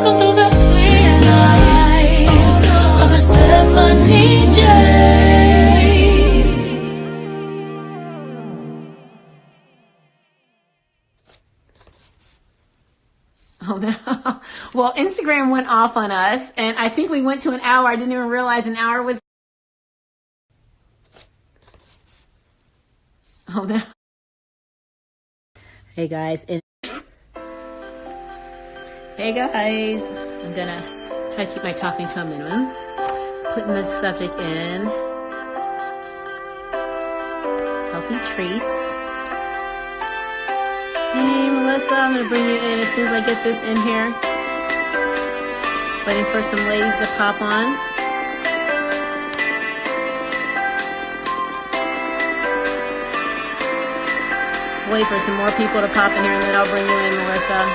Welcome to the sweet life of Stephanie J. Oh no. Well, Instagram went off on us, and I think we went to an hour. I didn't even realize an hour was. Oh no. Hey guys. Hey guys. I'm gonna try to keep my talking to a minimum. Putting the subject in. Healthy treats. Hey Melissa, I'm gonna bring you in as soon as I get this in here. Waiting for some ladies to pop on. Wait for some more people to pop in here and then I'll bring you in, Melissa.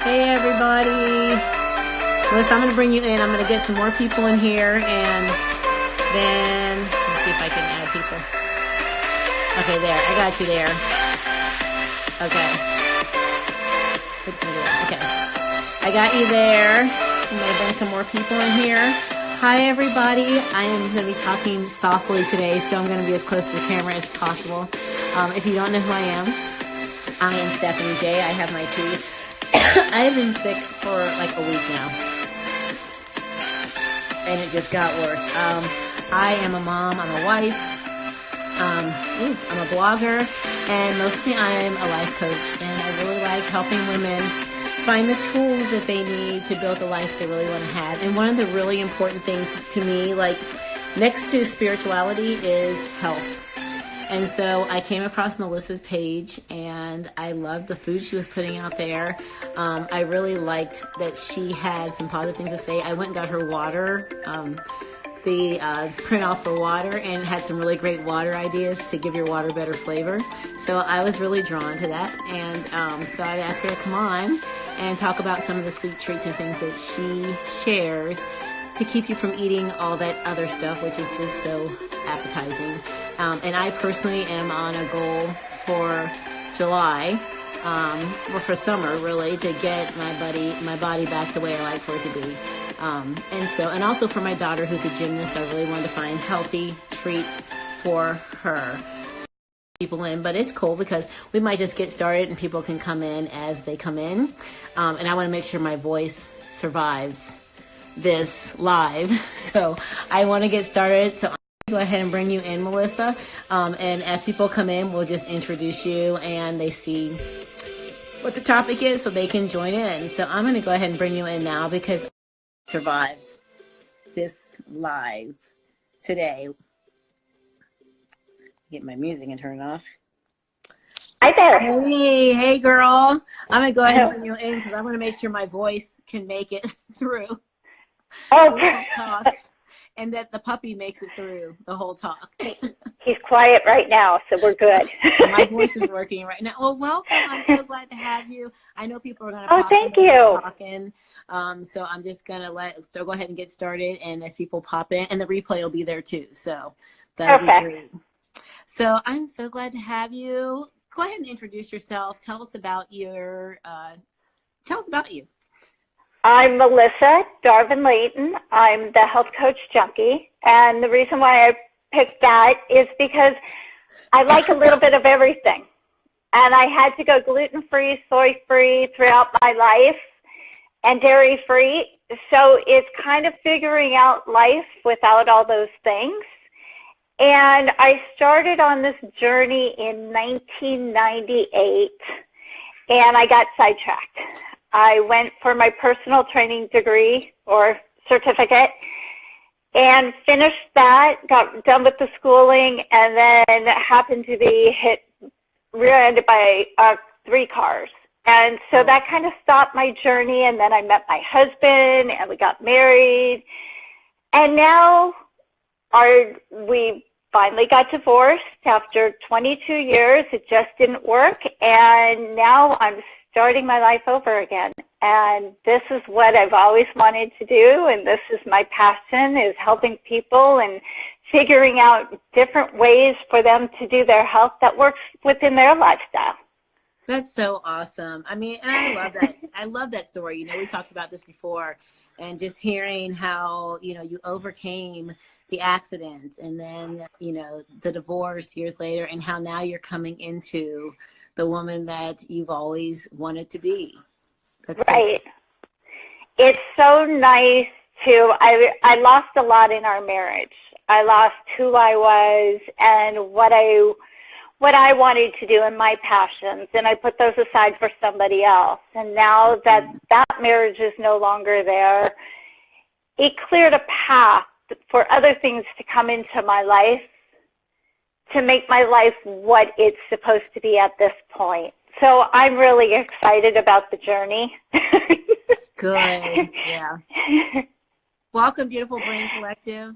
Hey everybody. Melissa, I'm gonna bring you in. I'm gonna get some more people in here and then let's see if I can add people. Okay, there. I got you there. Okay. Oops, okay. I got you there. I'm going to bring some more people in here. Hi, everybody. I am going to be talking softly today, so I'm going to be as close to the camera as possible. If you don't know who I am Stephanie J. I have my teeth. I have been sick for like a week now. And it just got worse. I am a mom. I'm a wife. I'm a blogger, and mostly I'm a life coach, and I really like helping women find the tools that they need to build the life they really want to have. And one of the really important things to me, like next to spirituality, is health. And so I came across Melissa's page, and I loved the food she was putting out there. I really liked that she had some positive things to say. I went and got her water, the print off for water, and had some really great water ideas to give your water better flavor. So I was really drawn to that, and so I asked her to come on and talk about some of the sweet treats and things that she shares to keep you from eating all that other stuff, which is just so appetizing. And I personally am on a goal for July, or for summer really, to get my body back the way I like for it to be. And also for my daughter who's a gymnast, I really wanted to find healthy treats for her. People in, but it's cool because we might just get started and people can come in as they come in. And I want to make sure my voice survives this live. So I want to get started. So I'm going to go ahead and bring you in, Melissa. And as people come in, we'll just introduce you and they see what the topic is so they can join in. So I'm going to go ahead and bring you in now because survives this live today. Get my music and turn it off. Hi there. Hey girl. I'm going to go ahead and bring you in because I want to make sure my voice can make it through. Oh, talk, and that the puppy makes it through the whole talk. He's quiet right now, so we're good. My voice is working right now. Well, welcome. I'm so glad to have you. I know people are going to pop thank you. Talking. So I'm just going to go ahead and get started. And as people pop in, and the replay will be there too. So that'll be great. So I'm so glad to have you. Go ahead and introduce yourself. Tell us about you. I'm Melissa Darvin-Layton. I'm the health coach junkie. And the reason why I picked that is because I like a little bit of everything. And I had to go gluten-free, soy-free throughout my life and dairy-free. So it's kind of figuring out life without all those things. And I started on this journey in 1998 and I got sidetracked. I went for my personal training degree or certificate and finished that, got done with the schooling, and then happened to be rear-ended by 3 cars. And so that kind of stopped my journey, and then I met my husband, and we got married. And now we finally got divorced after 22 years. It just didn't work, and now I'm starting my life over again. And this is what I've always wanted to do, and this is my passion, is helping people and figuring out different ways for them to do their health that works within their lifestyle. That's so awesome. I mean, and I love that. I love that story. You know, we talked about this before, and just hearing how, you know, you overcame the accidents and then, you know, the divorce years later, and how now you're coming into the woman that you've always wanted to be. That's Right. It's so nice to, I lost a lot in our marriage. I lost who I was and what I wanted to do and my passions, and I put those aside for somebody else. And now that that marriage is no longer there, it cleared a path for other things to come into my life to make my life what it's supposed to be at this point. So I'm really excited about the journey. good. Yeah. Welcome, Beautiful Brain Collective.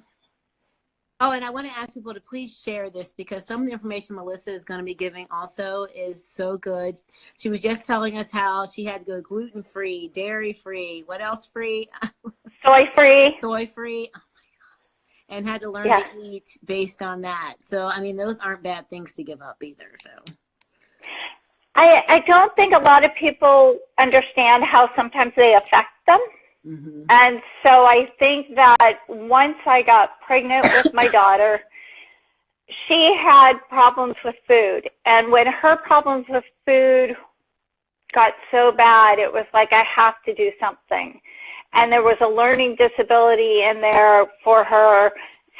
Oh, and I want to ask people to please share this, because some of the information Melissa is going to be giving also is so good. She was just telling us how she had to go gluten-free, dairy-free, what else free? Soy-free. Soy-free. Oh my God. And had to learn to eat based on that. So, I mean, those aren't bad things to give up either. So, I don't think a lot of people understand how sometimes they affect them. mm-hmm. And so I think that once I got pregnant with my daughter, she had problems with food. And when her problems with food got so bad, it was like, I have to do something. And there was a learning disability in there for her.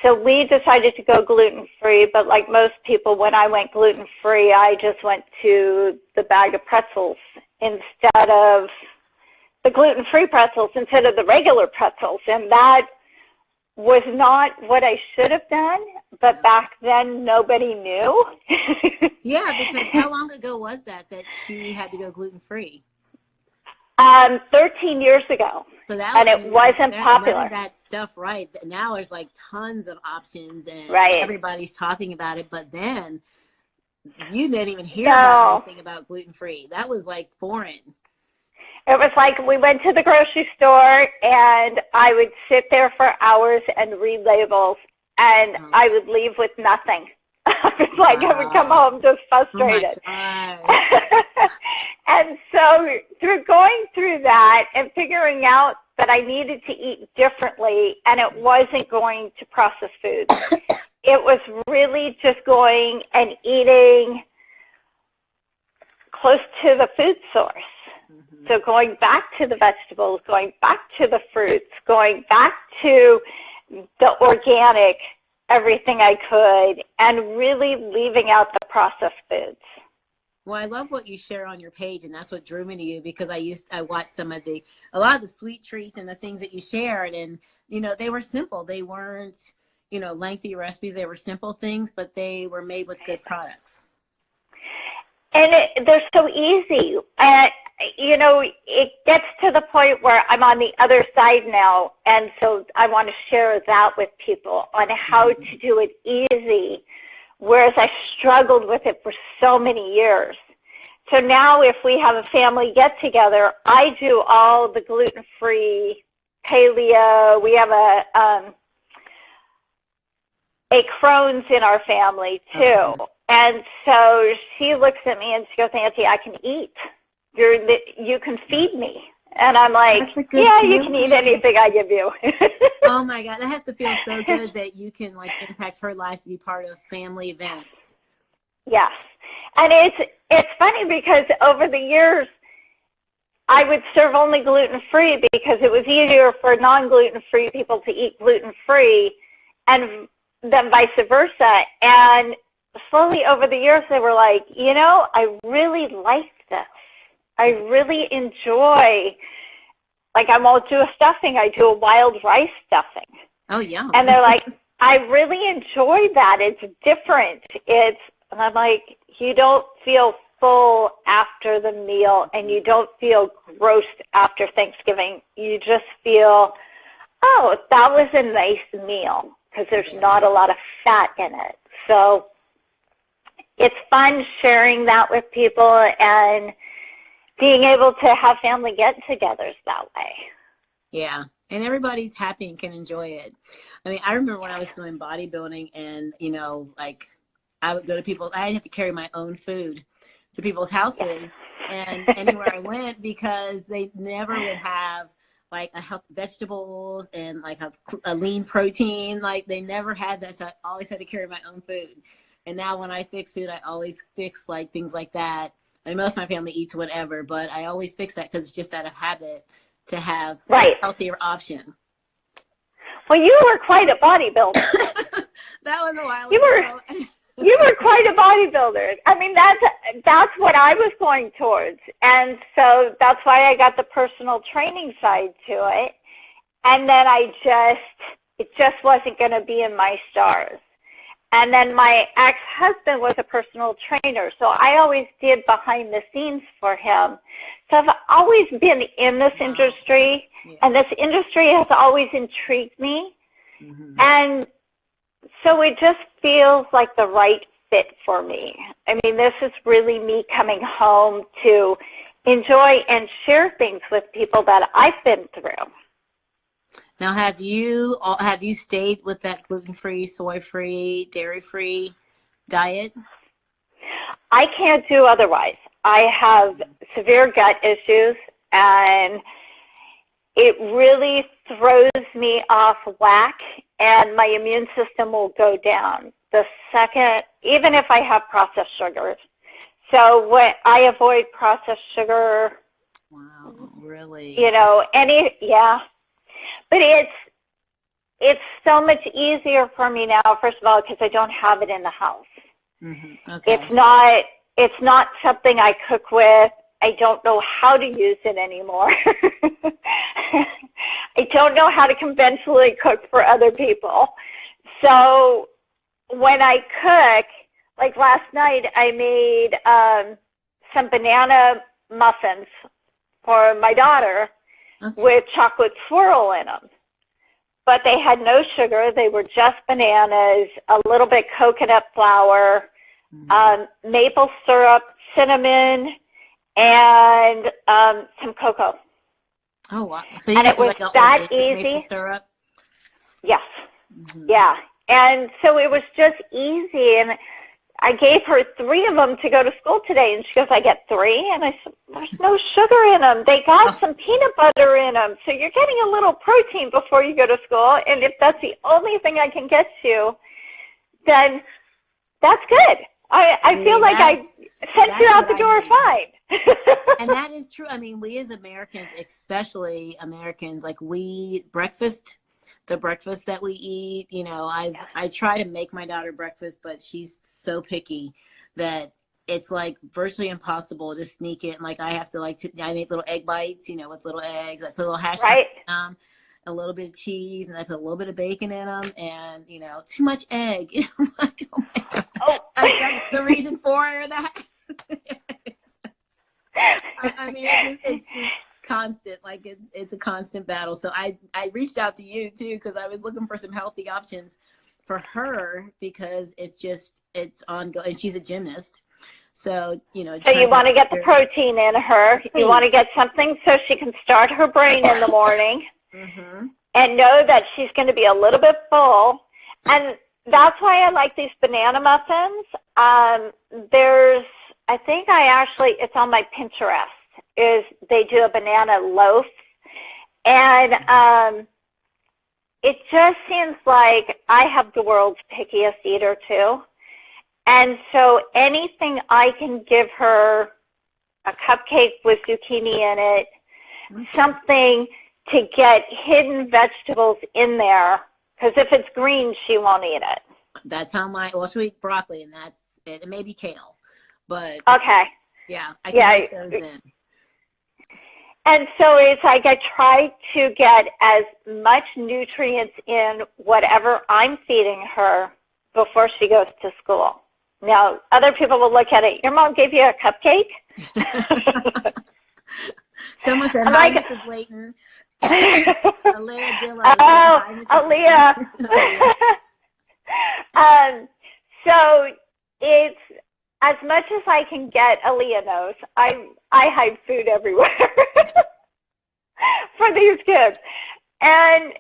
So we decided to go gluten-free, but like most people, when I went gluten-free, I just went to the bag of pretzels instead of the gluten-free pretzels, instead of the regular pretzels. And that was not what I should have done, but back then nobody knew. Yeah, because how long ago was that she had to go gluten-free? 13 years ago. So that, and it wasn't popular. That stuff, right? Now there's like tons of options, and right. everybody's talking about it. But then you didn't even hear about anything about gluten-free. That was like foreign. It was like we went to the grocery store, and I would sit there for hours and read labels, and I would leave with nothing. I was like, I would come home just frustrated. And so through going through that and figuring out that I needed to eat differently, and it wasn't going to processed foods. It was really just going and eating close to the food source. Mm-hmm. So going back to the vegetables, going back to the fruits, going back to the organic, everything I could, and really leaving out the processed foods. Well, I love what you share on your page, and that's what drew me to you, because I watched a lot of the sweet treats and the things that you shared, and you know, they were simple. They weren't, you know, lengthy recipes. They were simple things, but they were made with good products. And they're so easy. You know, it gets to the point where I'm on the other side now, and so I want to share that with people on how to do it easy, whereas I struggled with it for so many years. So now if we have a family get-together, I do all the gluten-free, paleo. We have a Crohn's in our family, too. And so she looks at me and she goes, Auntie, I can eat. You can feed me. And I'm like, yeah, you can eat anything I give you. Oh my God, that has to feel so good that you can like impact her life to be part of family events. Yes. And it's funny because over the years, I would serve only gluten-free because it was easier for non-gluten-free people to eat gluten-free, and then vice versa. And slowly over the years, they were like, you know, I really like this. I really enjoy, like I won't do a stuffing, I do a wild rice stuffing. Oh, yeah. And they're like, I really enjoy that. It's different. And I'm like, you don't feel full after the meal, and you don't feel gross after Thanksgiving. You just feel, oh, that was a nice meal, because there's not a lot of fat in it. So it's fun sharing that with people and being able to have family get-togethers that way. Yeah, and everybody's happy and can enjoy it. I mean, I remember when I was doing bodybuilding, and, you know, like I would go to people, I didn't have to carry my own food. to people's houses and anywhere I went, because they never would have like a health vegetables and like a lean protein. Like they never had that. So I always had to carry my own food. And now when I fix food, I always fix like things like that. I mean, most of my family eats whatever, but I always fix that because it's just out of habit to have Right. a healthier option. Well, you were quite a bodybuilder. That was a while You ago. You were quite a bodybuilder. I mean, that's what I was going towards. And so that's why I got the personal training side to it. And then it just wasn't going to be in my stars. And then my ex-husband was a personal trainer, so I always did behind the scenes for him. So I've always been in this industry, and this industry has always intrigued me. Mm-hmm. And so it just feels like the right fit for me. I mean, this is really me coming home to enjoy and share things with people that I've been through. Now, have you stayed with that gluten-free, soy-free, dairy-free diet? I can't do otherwise. I have severe gut issues, and it really throws me off whack, and my immune system will go down the second, even if I have processed sugars. So when I avoid processed sugar. Wow, really? You know, but it's so much easier for me now, first of all, because I don't have it in the house. Mm-hmm. Okay. It's not something I cook with. I don't know how to use it anymore. I don't know how to conventionally cook for other people. So when I cook, like last night, I made some banana muffins for my daughter. Okay. With chocolate swirl in them. But they had no sugar. They were just bananas, a little bit coconut flour, maple syrup, cinnamon, and some cocoa. Oh, wow. So you and it was like that easy. Maple syrup? Yes. Mm-hmm. Yeah. And so it was just easy. And I gave her 3 of them to go to school today, and she goes, I get 3? And I said, there's no sugar in them. They got some peanut butter in them. So you're getting a little protein before you go to school. And if that's the only thing I can get you, then that's good. I feel like I sent you out the door fine. And that is true. I mean, we as Americans, especially Americans, like the breakfast that we eat, you know, I try to make my daughter breakfast, but she's so picky that it's like virtually impossible to sneak it. And like I have to I make little egg bites, you know, with little eggs. I put a little hash brown in them, a little bit of cheese, and I put a little bit of bacon in them, and you know, too much egg. I'm like, oh my God. That's the reason for that. I mean, it's just constant. Like it's a constant battle. So I reached out to you too, because I was looking for some healthy options for her, because it's ongoing, and she's a gymnast. So, you know. So you want to get the protein in her. You want to get something so she can start her brain in the morning and know that she's going to be a little bit full. And that's why I like these banana muffins. I think it's on my Pinterest, is they do a banana loaf. And it just seems like I have the world's pickiest eater too. And so anything I can give her, a cupcake with zucchini in it, something to get hidden vegetables in there, because if it's green, she won't eat it. That's how she'll eat broccoli, and that's it. It may be kale, but okay. Yeah, I can make those in. And so it's like I try to get as much nutrients in whatever I'm feeding her before she goes to school. Now, other people will look at it. Your mom gave you a cupcake? Someone said, hi, Mrs. Layton. Aaliyah Dilla. Oh, Aaliyah. So it's, as much as I can get, Aaliyah knows, I hide food everywhere for these kids. And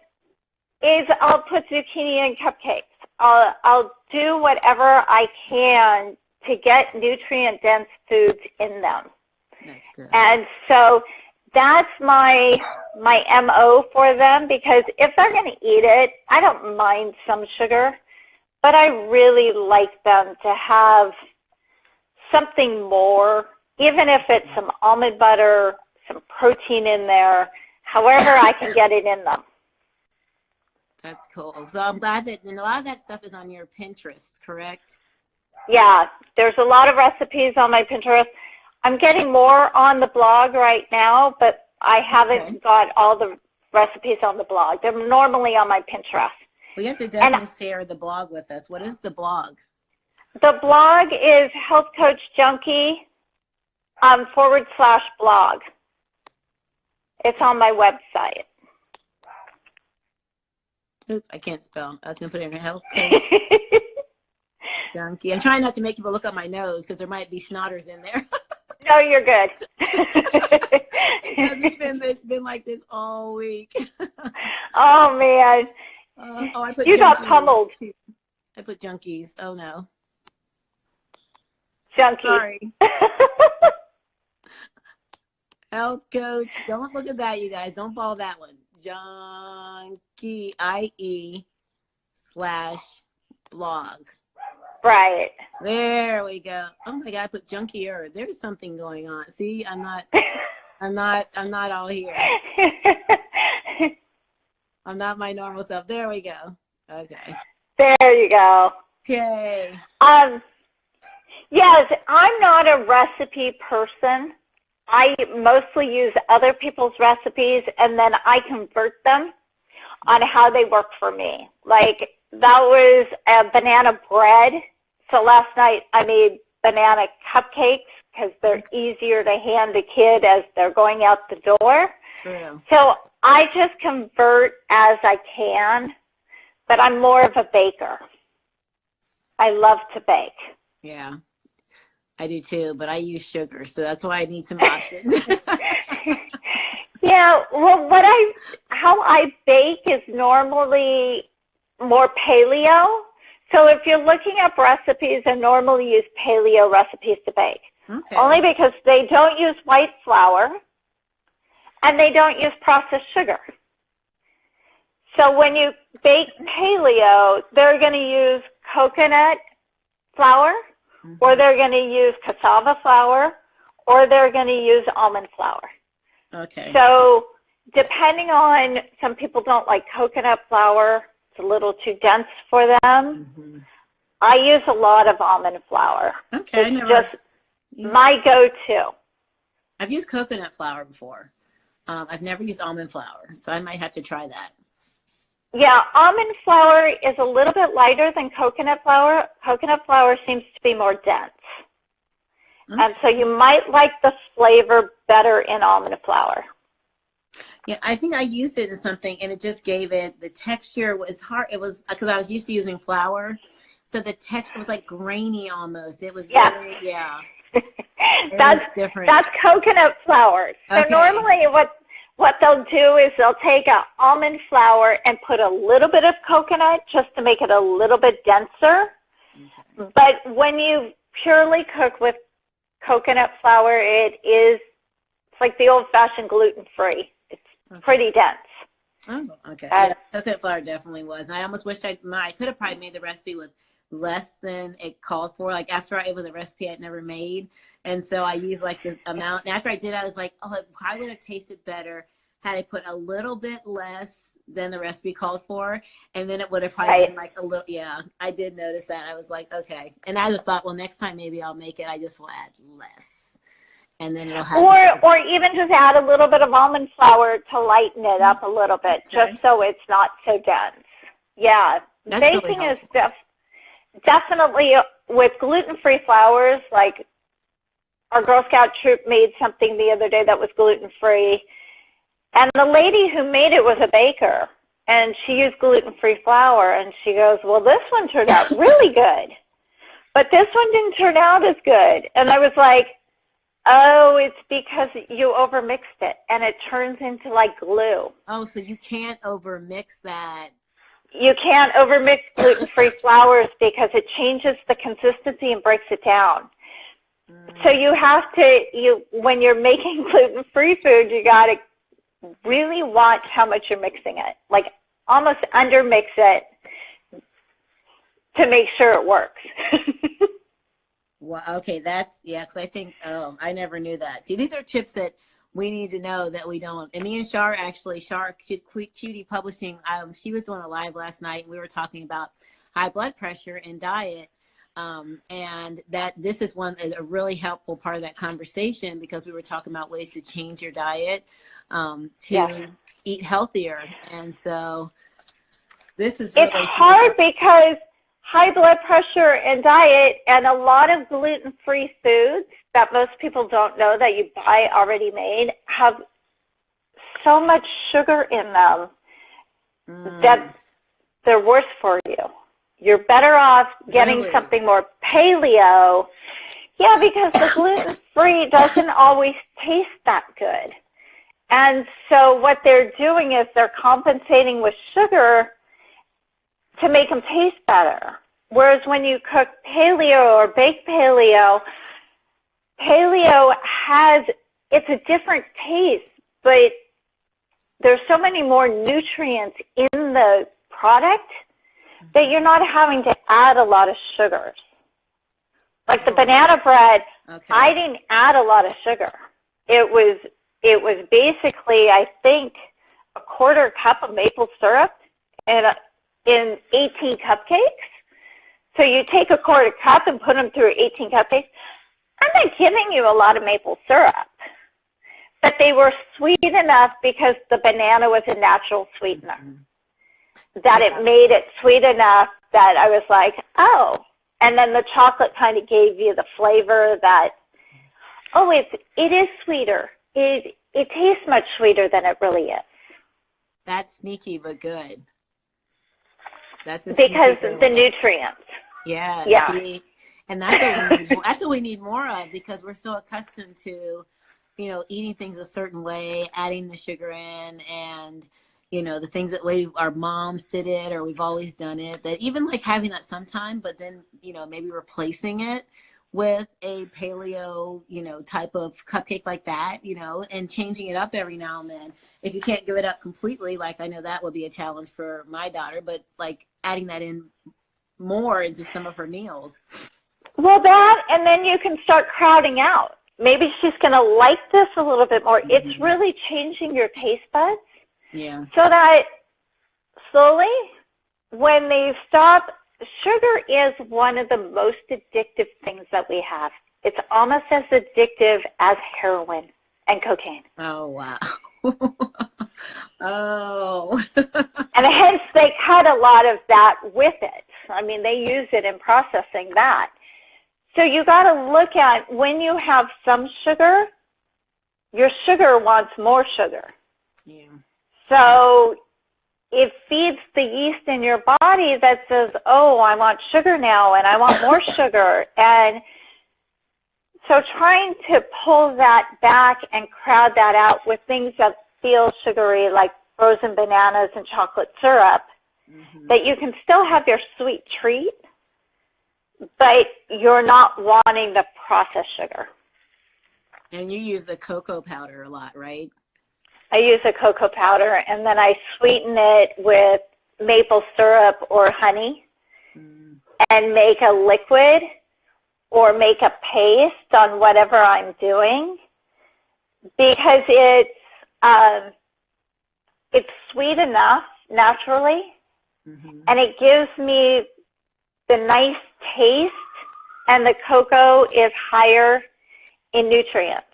I'll put zucchini in cupcakes. I'll do whatever I can to get nutrient-dense foods in them. That's good. And so that's my MO for them, because if they're going to eat it, I don't mind some sugar, but I really like them to have something more, even if it's some almond butter, some protein in there, however I can get it in them. That's cool. So I'm glad that, and a lot of that stuff is on your Pinterest, correct? Yeah, there's a lot of recipes on my Pinterest. I'm getting more on the blog right now, but I haven't got all the recipes on the blog. They're normally on my Pinterest. Well, you have to definitely share the blog with us. What is the blog? The blog is Health Coach Junkie /blog. It's on my website. Oop, I can't spell. I was going to put it in Health Coach Junkie. I'm trying not to make people look up my nose because there might be snotters in there. No, you're good. it's been like this all week. Oh, man. I put you got junkies. pummeled. I put junkies. Oh, no. Junkie. Sorry. Health Coach. Don't look at that, you guys. Don't follow that one. Junkie, IE/blog. Right. There we go. Oh my God, I put junkier. There's something going on. See, I'm not all here. I'm not my normal self. There we go. Okay. There you go. Okay. Yes, I'm not a recipe person. I mostly use other people's recipes, and then I convert them on how they work for me. Like, that was a banana bread. So last night I made banana cupcakes because they're easier to hand a kid as they're going out the door. True. So I just convert as I can, but I'm more of a baker. I love to bake. Yeah, I do too, but I use sugar, so that's why I need some options. Yeah, well, how I bake is normally more paleo. So if you're looking up recipes, I normally use paleo recipes to bake. Okay. Only because they don't use white flour and they don't use processed sugar. So when you bake paleo, they're going to use coconut flour, or they're going to use cassava flour, or they're going to use almond flour. Okay. So depending on, some people don't like coconut flour. It's a little too dense for them. Mm-hmm. I use a lot of almond flour. Okay. It's just my go-to. I've used coconut flour before. I've never used almond flour, so I might have to try that. Yeah, almond flour is a little bit lighter than coconut flour. Coconut flour seems to be more dense. Okay. And so you might like the flavor better in almond flour. Yeah, I think I used it in something, and it just gave it, the texture was hard. It was, because I was used to using flour, so the texture was like grainy almost. It was really, yeah. That's different. That's coconut flour. So Okay. normally what they'll do is they'll take an almond flour and put a little bit of coconut just to make it a little bit denser. Okay. But when you purely cook with coconut flour, it's like the old-fashioned gluten-free. It's pretty dense. Oh, okay. Yeah, coconut flour definitely was. I almost wish I could have probably made the recipe with less than it called for. Like after it was a recipe I'd never made. And so I used like this amount. And after I did, I was like, oh, it probably would have tasted better had I put a little bit less than the recipe called for. And then it would have probably been like a little, yeah, I did notice that. I was like, okay. And I just thought, well, next time maybe I'll make it. I just will add less. And then it'll have. Or even just add a little bit of almond flour to lighten it up a little bit, just so it's not so dense. Yeah. That's Baking really is definitely with gluten-free flours. Like our Girl Scout troop made something the other day that was gluten-free. And the lady who made it was a baker, and she used gluten-free flour. And she goes, well, this one turned out really good, but this one didn't turn out as good. And I was like, oh, it's because you overmixed it, and it turns into like glue. Oh, so you can't overmix that. you can't overmix gluten-free flours because it changes the consistency and breaks it down. So you have to, when you're making gluten-free food, you got to really watch how much you're mixing it. Like almost undermix it to make sure it works. Well, okay, that's, yeah, because I think, oh, I never knew that. See, these are tips that we need to know that we don't. And me and Shar, actually, Shar Cutie Publishing, she was doing a live last night, and we were talking about high blood pressure and diet. And that this is a really helpful part of that conversation, because we were talking about ways to change your diet to eat healthier. And so this is really it's hard because high blood pressure and diet and a lot of gluten-free foods that most people don't know that you buy already made have so much sugar in them that they're worse for you. You're better off getting something more paleo. Yeah, because the gluten-free doesn't always taste that good. And so what they're doing is they're compensating with sugar to make them taste better. Whereas when you cook paleo or baked paleo, it's a different taste, but there's so many more nutrients in the product that you're not having to add a lot of sugars. Like the banana bread, I didn't add a lot of sugar. It was basically, I think, a quarter cup of maple syrup in 18 cupcakes. So you take a quarter cup and put them through 18 cupcakes. I'm not giving you a lot of maple syrup, but they were sweet enough because the banana was a natural sweetener. That it made it sweet enough that I was like, oh. And then the chocolate kind of gave you the flavor that, oh, it is sweeter. It tastes much sweeter than it really is. That's sneaky but good. That's because of the nutrients. Yeah. Yeah. See, and that's what we need more of, because we're so accustomed to, eating things a certain way, adding the sugar in, and the things that our moms did it, or we've always done it, that even like having that sometime, but then, maybe replacing it with a paleo, type of cupcake like that, and changing it up every now and then. If you can't give it up completely, like I know that would be a challenge for my daughter, but like adding that in more into some of her meals. Well, that, and then you can start crowding out. Maybe she's going to like this a little bit more. Mm-hmm. It's really changing your taste buds. Yeah. So that slowly, when they stop, sugar is one of the most addictive things that we have. It's almost as addictive as heroin and cocaine. Oh, wow. Oh. And hence they cut a lot of that with it. I mean, they use it in processing that. So you got to look at, when you have some sugar, your sugar wants more sugar. Yeah. So it feeds the yeast in your body that says, oh, I want sugar now and I want more sugar. And so trying to pull that back and crowd that out with things that feel sugary, like frozen bananas and chocolate syrup, that you can still have your sweet treat, but you're not wanting the processed sugar. And you use the cocoa powder a lot, right? I use a cocoa powder, and then I sweeten it with maple syrup or honey and make a liquid or make a paste on whatever I'm doing, because it's sweet enough naturally, and it gives me the nice taste, and the cocoa is higher in nutrients.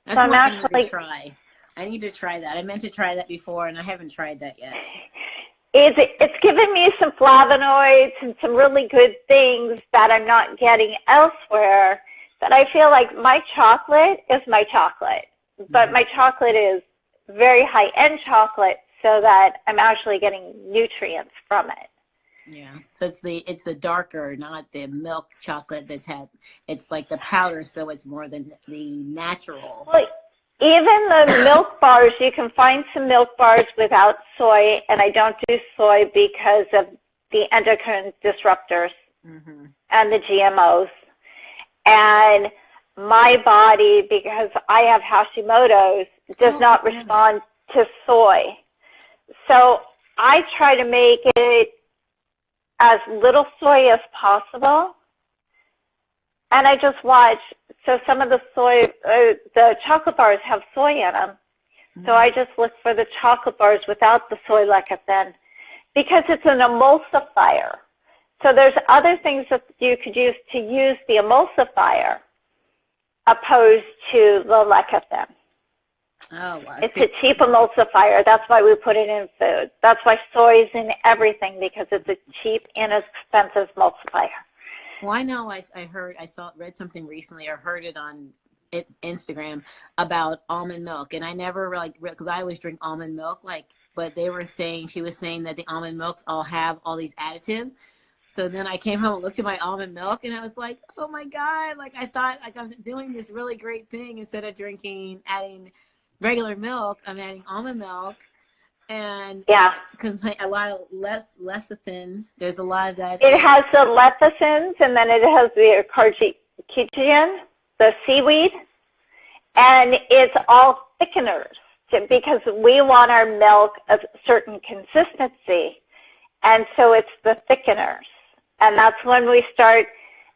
That's what I need to try. I need to try that. I meant to try that before, and I haven't tried that yet. It's given me some flavonoids and some really good things that I'm not getting elsewhere, that I feel like my chocolate is my chocolate. But my chocolate is very high-end chocolate, so that I'm actually getting nutrients from it. Yeah, so it's the darker, not the milk chocolate it's like the powder, so it's more than the natural. Well, Even the milk bars, you can find some milk bars without soy, and I don't do soy because of the endocrine disruptors and the GMOs. And my body, because I have Hashimoto's, does not respond to soy. So I try to make it as little soy as possible. And I just watch. So some of the soy, the chocolate bars have soy in them. So I just look for the chocolate bars without the soy lecithin because it's an emulsifier. So there's other things that you could use to use the emulsifier opposed to the lecithin. Oh, wow. It's a cheap emulsifier. That's why we put it in food. That's why soy is in everything, because it's a cheap, inexpensive emulsifier. Well, I know I read something recently or heard it on Instagram about almond milk. And I never because I always drink almond milk, but she was saying that the almond milks all have all these additives. So then I came home and looked at my almond milk and I was like, oh my God, I thought I'm doing this really great thing. Instead of adding regular milk, I'm adding almond milk. And a lot of lecithin. There's a lot of that. It has the lecithins, and then it has the carcinogen, the seaweed, and it's all thickeners because we want our milk of certain consistency, and so it's the thickeners. And that's when we start.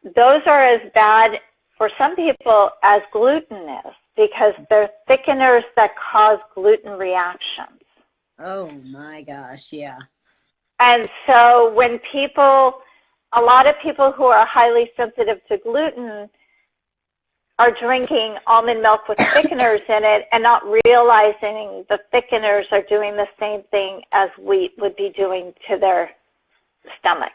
Those are as bad for some people as gluten is because they're thickeners that cause gluten reactions. Oh my gosh, yeah. And so when a lot of people who are highly sensitive to gluten are drinking almond milk with thickeners in it and not realizing the thickeners are doing the same thing as wheat would be doing to their stomachs.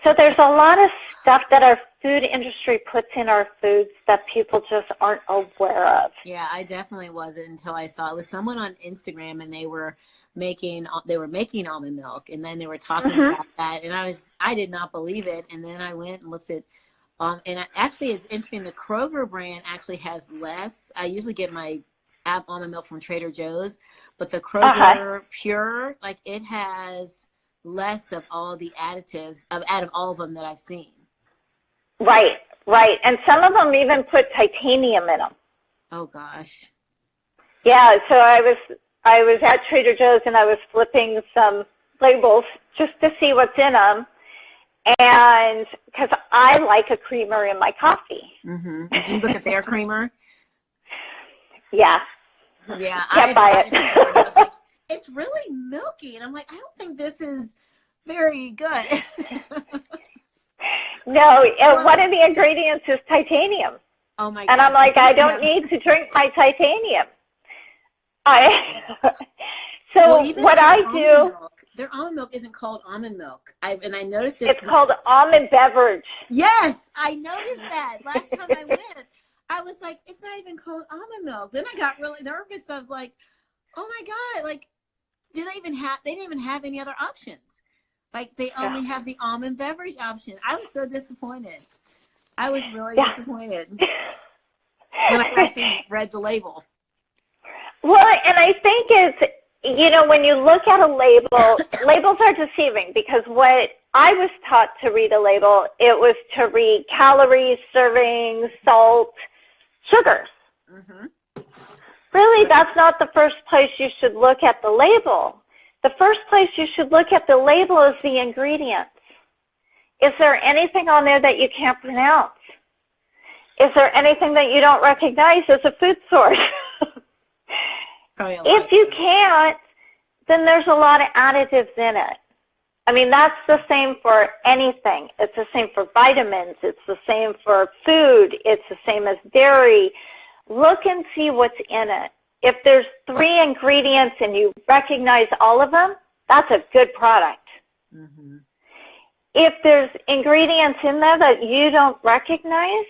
So there's a lot of stuff that our food industry puts in our foods that people just aren't aware of. Yeah, I definitely wasn't until I saw it was someone on Instagram and they were making almond milk, and then they were talking about that, and I did not believe it, and then I went and looked at actually it's interesting, the Kroger brand actually has less. I usually get my almond milk from Trader Joe's, but the Kroger Pure, it has less of all the additives out of all of them that I've seen. Right. And some of them even put titanium in them. Oh gosh. Yeah, so I was at Trader Joe's and I was flipping some labels just to see what's in them. And because I like a creamer in my coffee. Did you look at their creamer? Yeah. Yeah. Can't buy it. It's really milky. And I'm like, I don't think this is very good. No, one of the ingredients is titanium. Oh my God. And I'm like, I don't need to drink my titanium. What I do. Their almond milk isn't called almond milk. I noticed it. It's called almond beverage. Yes, I noticed that. Last time I went, I was like, it's not even called almond milk. Then I got really nervous. I was like, oh my God, they didn't even have any other options. They only have the almond beverage option. I was so disappointed. I was really disappointed when I actually read the label. Well, and I think it's, when you look at a label, labels are deceiving because what I was taught to read a label, it was to read calories, servings, salt, sugars. Really, that's not the first place you should look at the label. The first place you should look at the label is the ingredients. Is there anything on there that you can't pronounce? Is there anything that you don't recognize as a food source? If you can't, then there's a lot of additives in it. I mean, that's the same for anything. It's the same for vitamins. It's the same for food. It's the same as dairy. Look and see what's in it. If there's 3 ingredients and you recognize all of them, that's a good product. If there's ingredients in there that you don't recognize,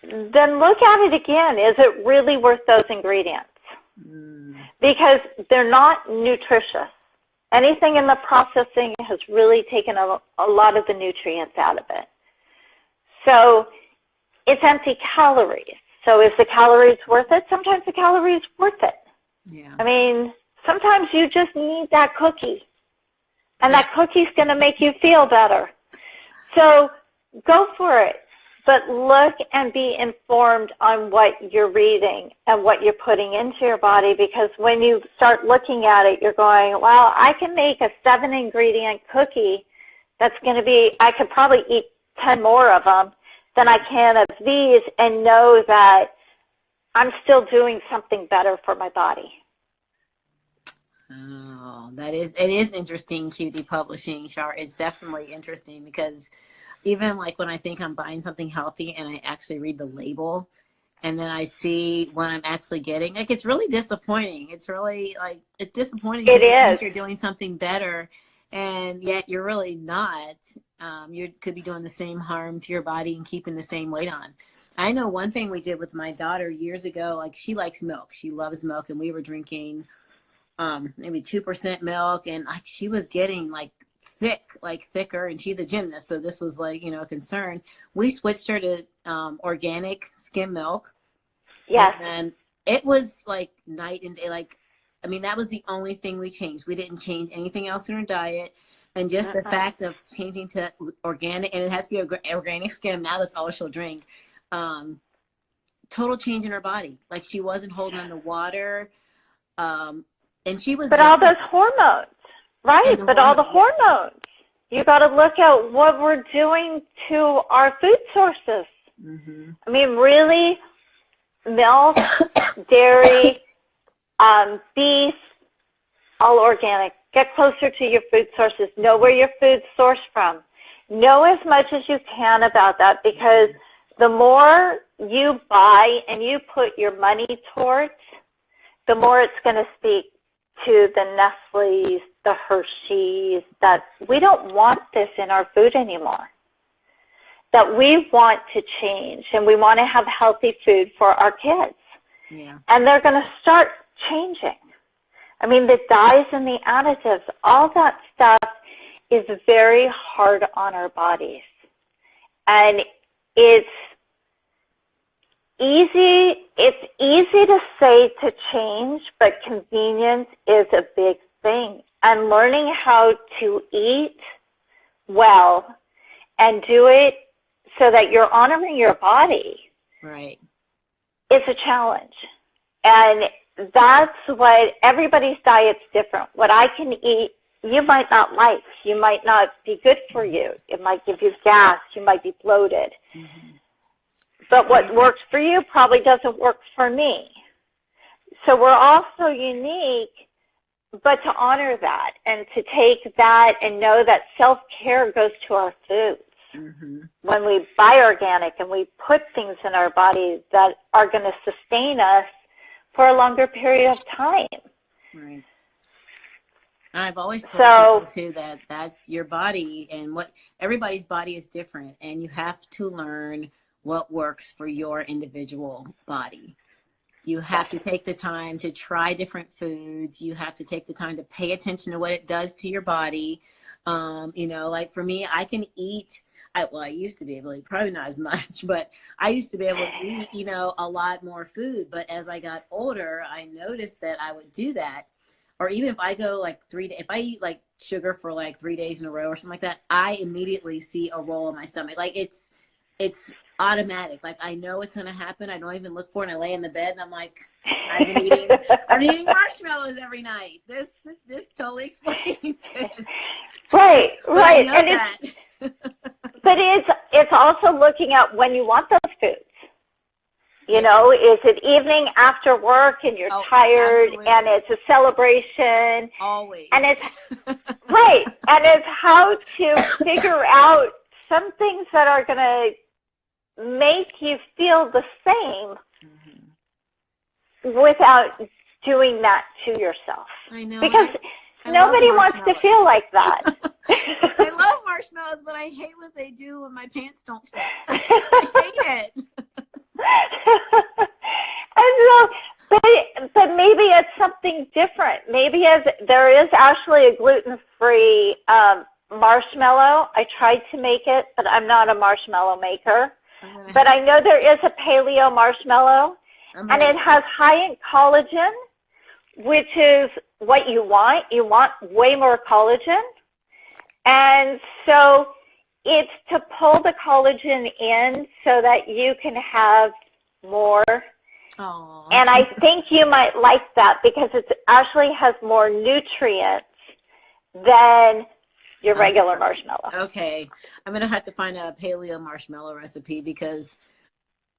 then look at it again. Is it really worth those ingredients? Because they're not nutritious. Anything in the processing has really taken a lot of the nutrients out of it. So it's empty calories. So is the calories worth it? Sometimes the calories worth it. Yeah. I mean, sometimes you just need that cookie, and that cookie's going to make you feel better. So go for it, but look and be informed on what you're reading and what you're putting into your body, because when you start looking at it, you're going, well, I can make a 7-ingredient cookie that's going to be, I could probably eat 10 more of them than I can of these, and know that I'm still doing something better for my body. Oh, it is interesting, QD Publishing, Shar. It's definitely interesting, because even like when I think I'm buying something healthy and I actually read the label and then I see what I'm actually getting, like, it's really disappointing. It's really like, it's disappointing because you think you're doing something better, and yet you're really not. You could be doing the same harm to your body and keeping the same weight on. I know one thing we did with my daughter years ago, like, she likes milk. She loves milk, and we were drinking maybe 2% milk, and like, she was getting like thicker, and she's a gymnast, so this was like, a concern. We switched her to organic skim milk. Yes. And it was like night and day. Like, I mean, that was the only thing we changed. We didn't change anything else in her diet. And just the fact of changing to organic, and it has to be organic skim, now that's all she'll drink. Total change in her body. Like, she wasn't holding on to water. And she was. But all those hormones, right? But all the hormones. You got to look at what we're doing to our food sources. Mm-hmm. I mean, really, milk, dairy, beef, all organic. Get closer to your food sources. Know where your food's sourced from. Know as much as you can about that, because the more you buy and you put your money towards, the more it's going to speak to the Nestle's, the Hershey's, that we don't want this in our food anymore, that we want to change, and we want to have healthy food for our kids. Yeah. And they're going to start changing. I mean, the dyes and the additives, all that stuff is very hard on our bodies. And it's easy to say to change, but convenience is a big thing. And learning how to eat well and do it so that you're honoring your body, right, is a challenge. And that's what everybody's diet's different. What I can eat, you might not like. You might not be good for you. It might give you gas. You might be bloated. Mm-hmm. But what works for you probably doesn't work for me. So we're all so unique, but to honor that and to take that and know that self-care goes to our foods. Mm-hmm. When we buy organic and we put things in our bodies that are going to sustain us for a longer period of time. Right. I've always told people too that that's your body, and what everybody's body is different, and you have to learn what works for your individual body. You have to take the time to try different foods. You have to take the time to pay attention to what it does to your body. Like for me, I can eat, I used to be able to, probably not as much, but I used to be able to eat, a lot more food. But as I got older, I noticed that I would do that. Or even if I go like if I eat like sugar for like 3 days in a row or something like that, I immediately see a roll in my stomach. Like it's automatic. Like, I know it's going to happen. I don't even look for it. And I lay in the bed and I'm like, I'm eating marshmallows every night. This totally explains it. Right. And but it's also looking at when you want those foods. Is it evening after work and you're tired, absolutely, and it's a celebration? Always. And it's right. And it's how to figure out some things that are going to make you feel the same, mm-hmm, without doing that to yourself. I know. Because nobody wants to feel like that. I love marshmallows, but I hate what they do when my pants don't fit. I hate it. And so, but maybe it's something different. Maybe there is actually a gluten-free marshmallow. I tried to make it, but I'm not a marshmallow maker. but I know there is a paleo marshmallow, and it has high in collagen, which is what you want. You want way more collagen. And so it's to pull the collagen in so that you can have more. Aww. And I think you might like that because it actually has more nutrients than your regular marshmallow. Okay. I'm going to have to find a paleo marshmallow recipe because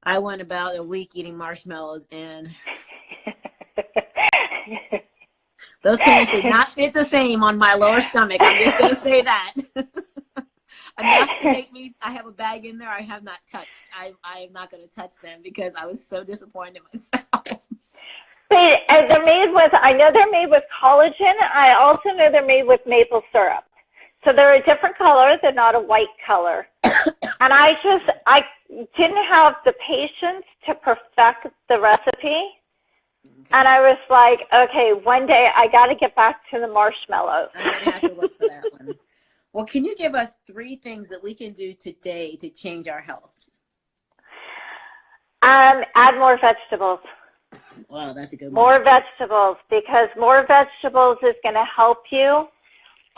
I went about a week eating marshmallows and those things did not fit the same on my lower stomach. I'm just going to say that. Enough to make me, I have a bag in there I have not touched. I am not going to touch them because I was so disappointed in myself. They're made with, I know they're made with collagen. I also know they're made with maple syrup. So they're a different color. They're not a white color. And I didn't have the patience to perfect the recipe. Okay. And I was like, okay, one day I got to get back to the marshmallows. I'm going to have to look for that one. Well, can you give us 3 things that we can do today to change our health? Add more vegetables. Wow, that's a good one. More vegetables, because more vegetables is going to help you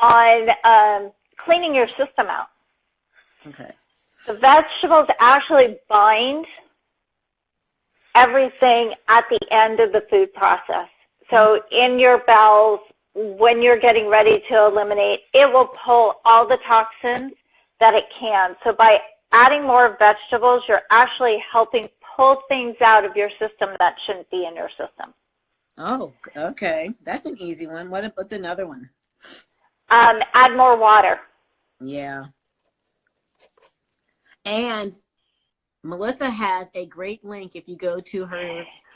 on cleaning your system out. Okay. The vegetables actually bind everything at the end of the food process. So in your bowels, when you're getting ready to eliminate, it will pull all the toxins that it can. So by adding more vegetables, you're actually helping pull things out of your system that shouldn't be in your system. Oh, okay. That's an easy one. What's another one? Add more water. Yeah. And Melissa has a great link. If you go to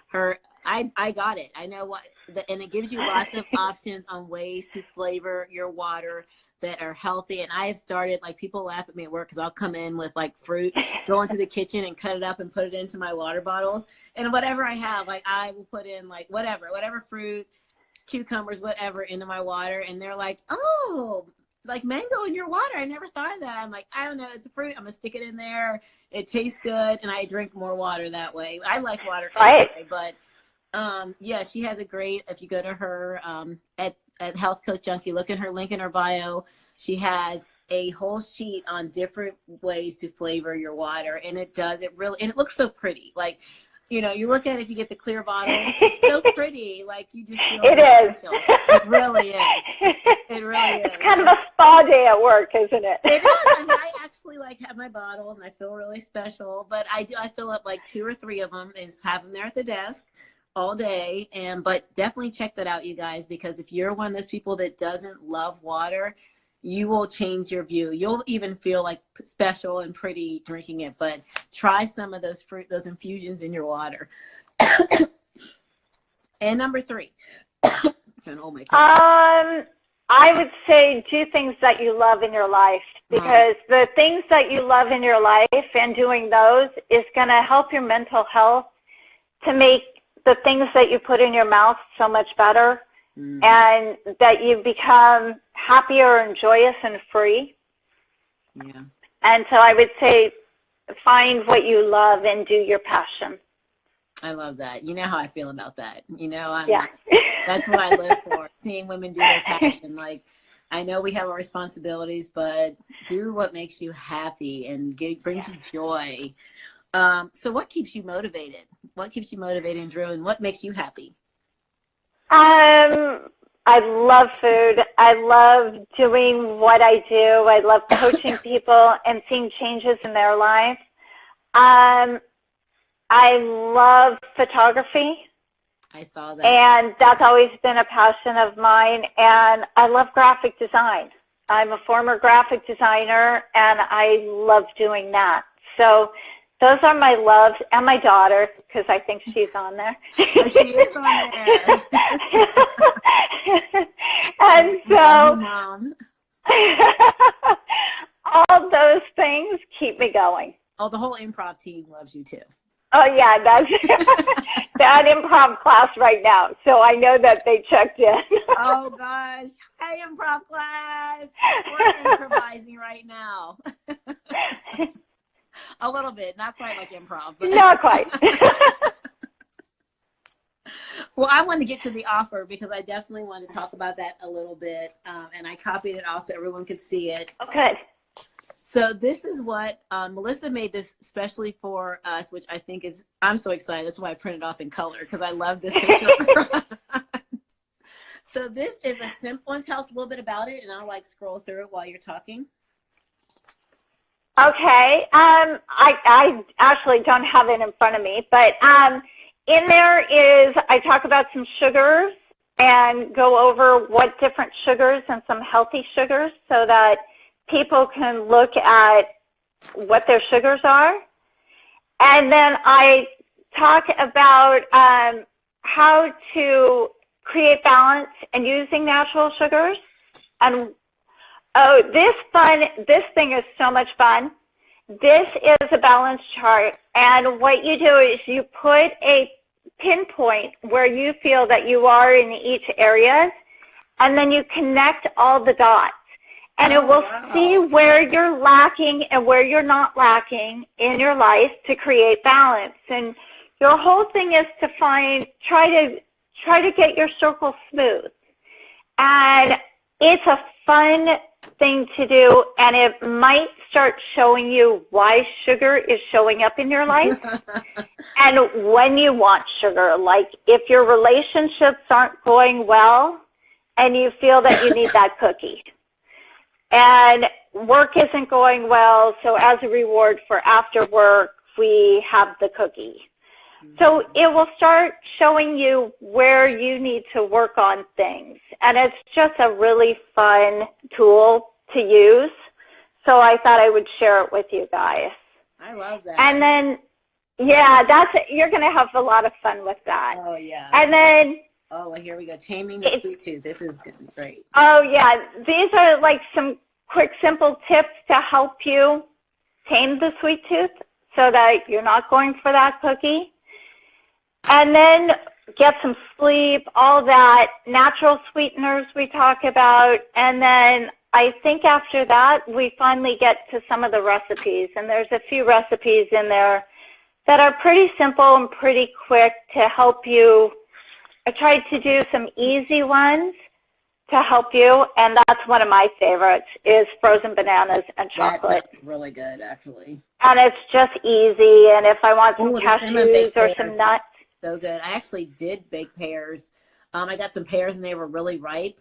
her, I got it. I know what, and it gives you lots of options on ways to flavor your water that are healthy. And I have started, like, people laugh at me at work because I'll come in with like fruit, go into the kitchen and cut it up and put it into my water bottles. And whatever I have, like I will put in like whatever fruit, cucumbers, whatever into my water. And they're like, oh, like mango in your water. I never thought of that. I'm like, I don't know. It's a fruit. I'm going to stick it in there. It tastes good. And I drink more water that way. I like water anyway, but yeah, she has a great, if you go to her at Health Coach Junkie, look at her link in her bio. She has a whole sheet on different ways to flavor your water. And it looks so pretty. Like, you know, you look at it, if you get the clear bottle, it's so pretty. Like, you just feel special. It really is. It really is. It's kind of a spa day at work, isn't it? It is. I mean, I actually like have my bottles and I feel really special, but I fill up like 2 or 3 of them and have them there at the desk all day. But definitely check that out, you guys, because if you're one of those people that doesn't love water, you will change your view. You'll even feel like special and pretty drinking it, but try some of those those infusions in your water. And number 3. Oh my God. I would say do things that you love in your life, because the things that you love in your life and doing those is going to help your mental health to make the things that you put in your mouth so much better, and that you become happier and joyous and free. Yeah. And so I would say find what you love and do your passion. I love that. You know how I feel about that. You know, Yeah. That's what I live for, seeing women do their passion. Like, I know we have our responsibilities, but do what makes you happy and brings you joy. So what keeps you motivated? What keeps you motivated and driven? What makes you happy? I love food. I love doing what I do. I love coaching people and seeing changes in their lives. I love photography. I saw that. And that's always been a passion of mine. And I love graphic design. I'm a former graphic designer, and I love doing that. So those are my loves, and my daughter, because I think she's on there. She is on there. And so Mom. all those things keep me going. Oh, the whole improv team loves you too. Oh, yeah, that's that improv class right now. So I know that they checked in. Oh, gosh. Hey, improv class. We're improvising right now. A little bit, not quite like improv, but Not quite. well, I want to get to the offer because I definitely want to talk about that a little bit. And I copied it off so everyone could see it. Oh, good. So this is what Melissa made this especially for us, which I think is, I'm so excited. That's why I printed off in color because I love this picture. So this is a simple one. Tell us a little bit about it and I'll like scroll through it while you're talking. Okay. I actually don't have it in front of me, but in there is, I talk about some sugars and go over what different sugars and some healthy sugars so that people can look at what their sugars are. And then I talk about how to create balance and using natural sugars. And oh, this thing is so much fun. This is a balance chart. And what you do is you put a pinpoint where you feel that you are in each area, and then you connect all the dots. And it will see where you're lacking and where you're not lacking in your life to create balance. And your whole thing is to try to get your circle smooth. And it's a fun thing to do, and it might start showing you why sugar is showing up in your life and when you want sugar. Like if your relationships aren't going well and you feel that you need that cookie, and work isn't going well, so as a reward for after work, we have the cookie. So it will start showing you where you need to work on things. And it's just a really fun tool to use. So I thought I would share it with you guys. I love that. And then, yeah, you're going to have a lot of fun with that. Oh, yeah. And then, oh, well, here we go. Taming the sweet tooth. This is great. Oh, yeah. These are like some quick, simple tips to help you tame the sweet tooth so that you're not going for that cookie. And then get some sleep, all that, natural sweeteners we talk about. And then I think after that, we finally get to some of the recipes. And there's a few recipes in there that are pretty simple and pretty quick to help you. I tried to do some easy ones to help you. And that's one of my favorites is frozen bananas and chocolate. That's really good, actually. And it's just easy. And if I want some cashews or some nuts. So good. I actually did bake pears. I got some pears and they were really ripe.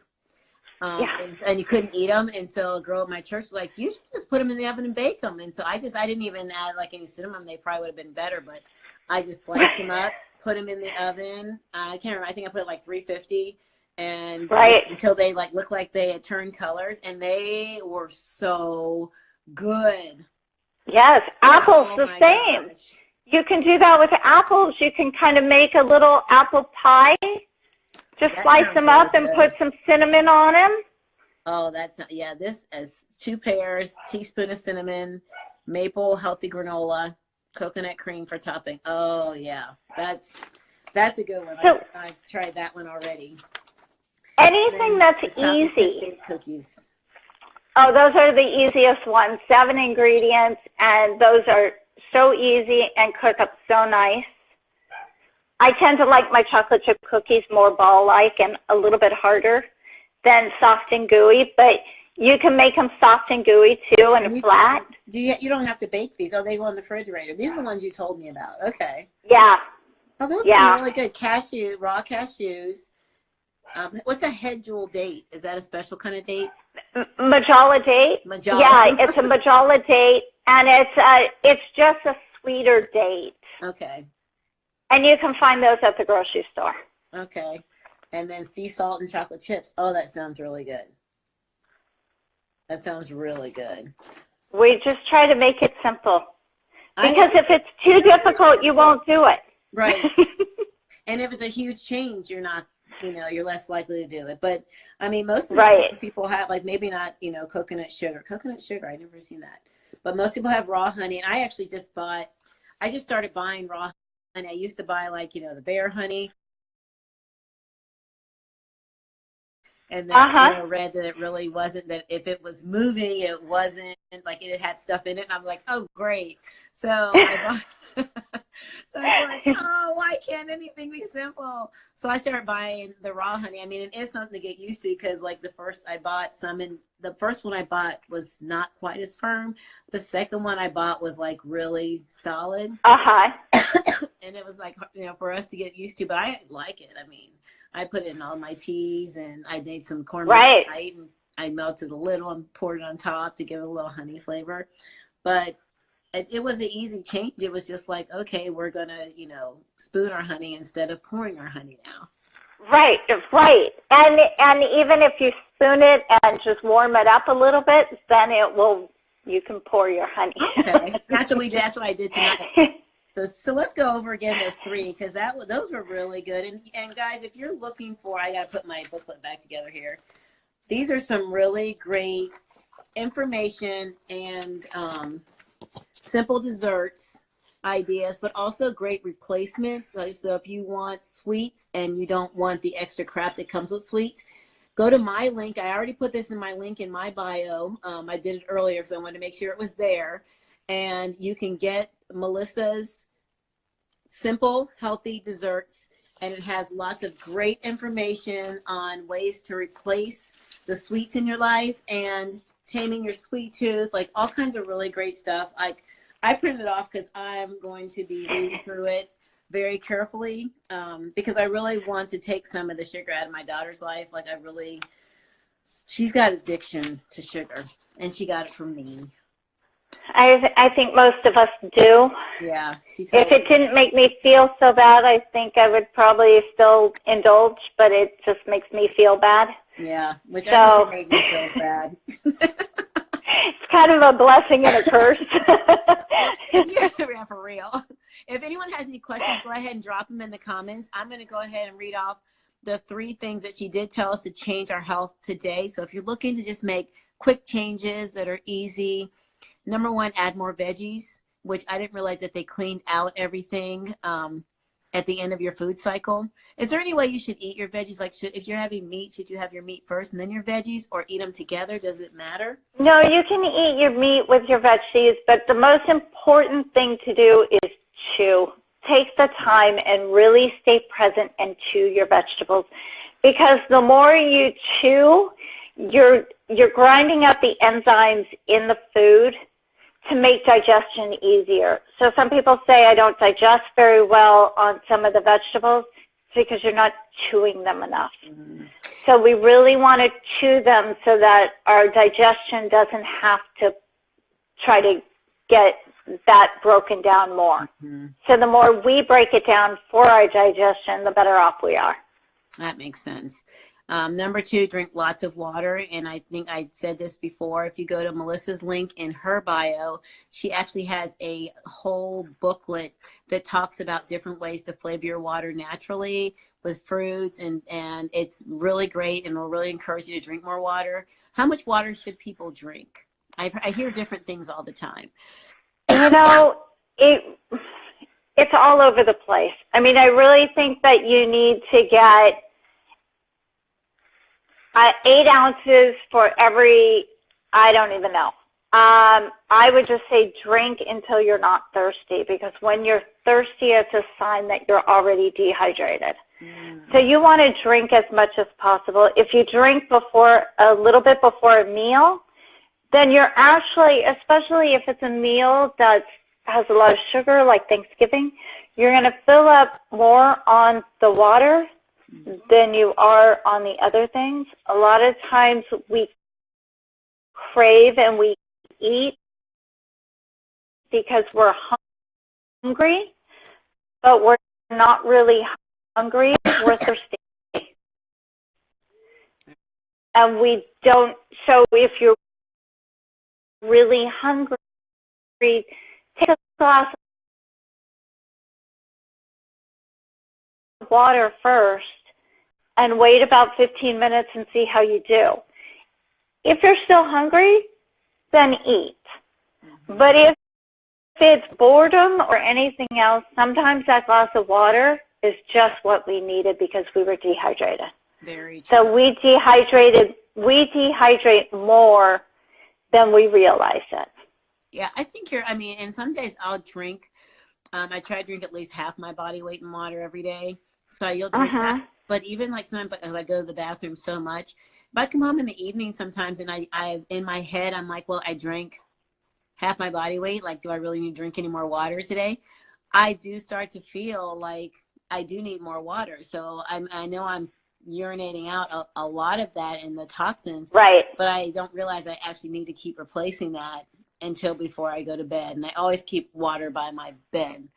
And you couldn't eat them. And so a girl at my church was like, you should just put them in the oven and bake them. And so I didn't even add like any cinnamon. They probably would have been better, but I just sliced them up, put them in the oven. I can't remember. I think I put like 350 and until they like looked like they had turned colors, and they were so good. Yes. Apples the same. Gosh. You can do that with apples. You can kind of make a little apple pie. Just slice them up and put some cinnamon on them. Oh, that's not, yeah, this is 2 pears, teaspoon of cinnamon, maple healthy granola, coconut cream for topping. Oh, yeah, that's a good one. So, I've tried that one already. Anything that's easy. Cookies. Oh, those are the easiest ones. 7 ingredients, and those are so easy and cook up so nice. I tend to like my chocolate chip cookies more ball-like and a little bit harder than soft and gooey, but you can make them soft and gooey too and flat. You don't have to bake these. Oh, they go in the refrigerator. These are the ones you told me about. Okay. Yeah. Oh, those are really good. Raw cashews. What's a head jewel date? Is that a special kind of date? Majala date. Majala. Yeah, it's a Majala date, and it's just a sweeter date. Okay. And you can find those at the grocery store. Okay. And then sea salt and chocolate chips. Oh, that sounds really good. That sounds really good. We just try to make it simple. Because if it's too difficult, you won't do it. Right. And if it's a huge change, you're not, you're less likely to do it. But, I mean, most of the things people have, like maybe not, coconut sugar. Coconut sugar, I've never seen that. But most people have raw honey. And I actually just started buying raw honey. I used to buy, like, the bear honey. And then I read that it really wasn't, that if it was moving, it wasn't like it had stuff in it. And I'm like, oh, great. So I bought, so I was like, oh, why can't anything be simple? So I started buying the raw honey. I mean, it is something to get used to, because like the first one I bought was not quite as firm. The second one I bought was like really solid. And it was like, for us to get used to, but I like it. I mean, I put it in all my teas, and I made some cornmeal tonight, and I melted a little and poured it on top to give it a little honey flavor. But it was an easy change. It was just like, okay, we're going to, spoon our honey instead of pouring our honey now. Right. And even if you spoon it and just warm it up a little bit, then you can pour your honey. Okay. That's what I did tonight. So let's go over again those three, because those were really good. And guys, if you're looking for, I got to put my booklet back together here. These are some really great information and simple desserts ideas, but also great replacements. So if you want sweets and you don't want the extra crap that comes with sweets, go to my link. I already put this in my link in my bio. I did it earlier because I wanted to make sure it was there. And you can get Melissa's Simple Healthy Desserts, and it has lots of great information on ways to replace the sweets in your life and taming your sweet tooth, like all kinds of really great stuff. I printed it off because I'm going to be reading through it very carefully, because I really want to take some of the sugar out of my daughter's life. Like she's got addiction to sugar, and she got it from me. I think most of us do. Yeah. If it didn't make me feel so bad, I think I would probably still indulge, but it just makes me feel bad. Yeah, which I wish it made me feel bad. It's kind of a blessing and a curse. Yeah, for real. If anyone has any questions, go ahead and drop them in the comments. I'm going to go ahead and read off the 3 things that she did tell us to change our health today. So if you're looking to just make quick changes that are easy, number 1, add more veggies, which I didn't realize that they cleaned out everything at the end of your food cycle. Is there any way you should eat your veggies? Like, if you're having meat, should you have your meat first and then your veggies, or eat them together? Does it matter? No, you can eat your meat with your veggies, but the most important thing to do is chew. Take the time and really stay present and chew your vegetables, because the more you chew, you're grinding out the enzymes in the food to make digestion easier. So some people say I don't digest very well on some of the vegetables. It's because you're not chewing them enough. So we really want to chew them so that our digestion doesn't have to try to get that broken down more. So the more we break it down for our digestion, the better off we are. That makes sense. Number 2, drink lots of water. And I think I said this before. If you go to Melissa's link in her bio, she actually has a whole booklet that talks about different ways to flavor your water naturally with fruits. And it's really great, and we'll really encourage you to drink more water. How much water should people drink? I hear different things all the time. It's all over the place. I mean, I really think that you need to get 8 ounces for every, I don't even know. I would just say drink until you're not thirsty, because when you're thirsty, it's a sign that you're already dehydrated. So you want to drink as much as possible. If you drink a little bit before a meal, then you're actually, especially if it's a meal that has a lot of sugar, like Thanksgiving, you're going to fill up more on the water than you are on the other things. A lot of times we crave and we eat because we're hungry, but we're not really hungry, we're thirsty. And we don't, so if you're really hungry, take a glass of water first and wait about 15 minutes and see how you do. If you're still hungry, then eat. But if it's boredom or anything else, sometimes that glass of water is just what we needed because we were dehydrated. Very true. So we dehydrate more than we realize it. Yeah, I think I mean, and some days I'll drink. I try to drink at least half my body weight in water every day. So you'll drink that. But even like sometimes, like, as I go to the bathroom so much, if I come home in the evening sometimes and I in my head, I'm like, well, I drank half my body weight. Like, do I really need to drink any more water today? I do start to feel like I do need more water. So I know I'm urinating out a lot of that and the toxins. Right. But I don't realize I actually need to keep replacing that until before I go to bed. And I always keep water by my bed.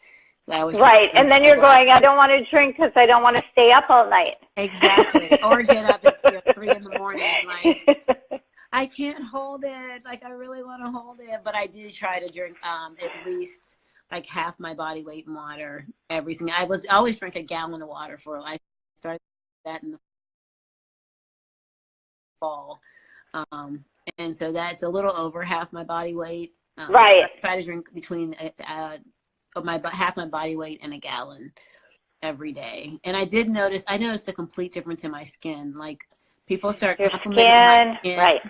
So I always right. And then you're going, I don't want to drink because I don't want to stay up all night. Exactly. Or get up at 3 in the morning. Like, I can't hold it. Like, I really want to hold it. But I do try to drink at least like half my body weight in water every single. I always drink a gallon of water I started that in the fall. And so that's a little over half my body weight. Right. I try to drink between half my body weight and a gallon every day. And I noticed a complete difference in my skin. Like, people start complimenting my skin. Right.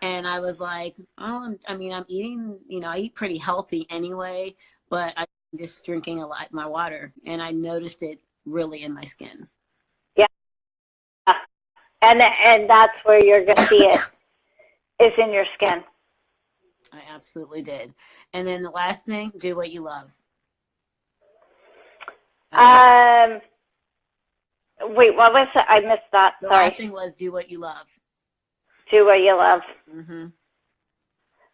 And I was like, oh, I'm eating, I eat pretty healthy anyway, but I'm just drinking a lot of my water. And I noticed it really in my skin. Yeah. And that's where you're going to see it, is in your skin. I absolutely did. And then the last thing, do what you love. Wait, what was it? I missed that. The Sorry. last thing was do what you love. Do what you love. Mm-hmm.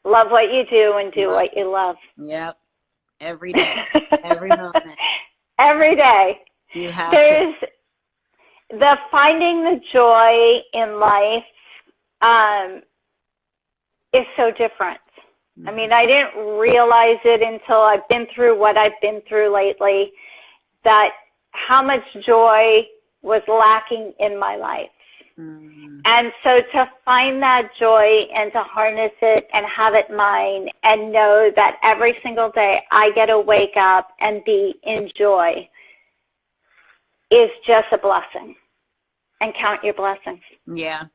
Love what you do and do what you love. Yep. Every day. Every moment. Every day. You have the finding the joy in life is so different. I mean, I didn't realize it until I've been through what I've been through lately, that how much joy was lacking in my life. And so to find that joy and to harness it and have it mine and know that every single day I get to wake up and be in joy is just a blessing. And count your blessings. Yeah.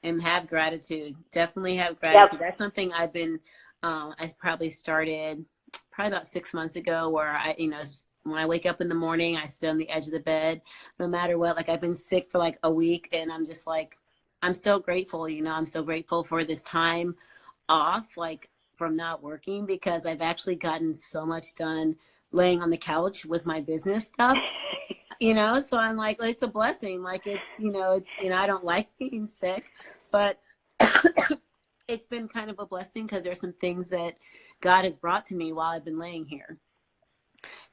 And have gratitude. Definitely have gratitude. Yep. That's something I've been, I probably started about 6 months ago, where when I wake up in the morning, I sit on the edge of the bed, no matter what. Like, I've been sick for like a week, and I'm just like, I'm so grateful, I'm so grateful for this time off, like, from not working, because I've actually gotten so much done laying on the couch with my business stuff. So I'm like, it's a blessing. Like, I don't like being sick, but it's been kind of a blessing, because there's some things that God has brought to me while I've been laying here.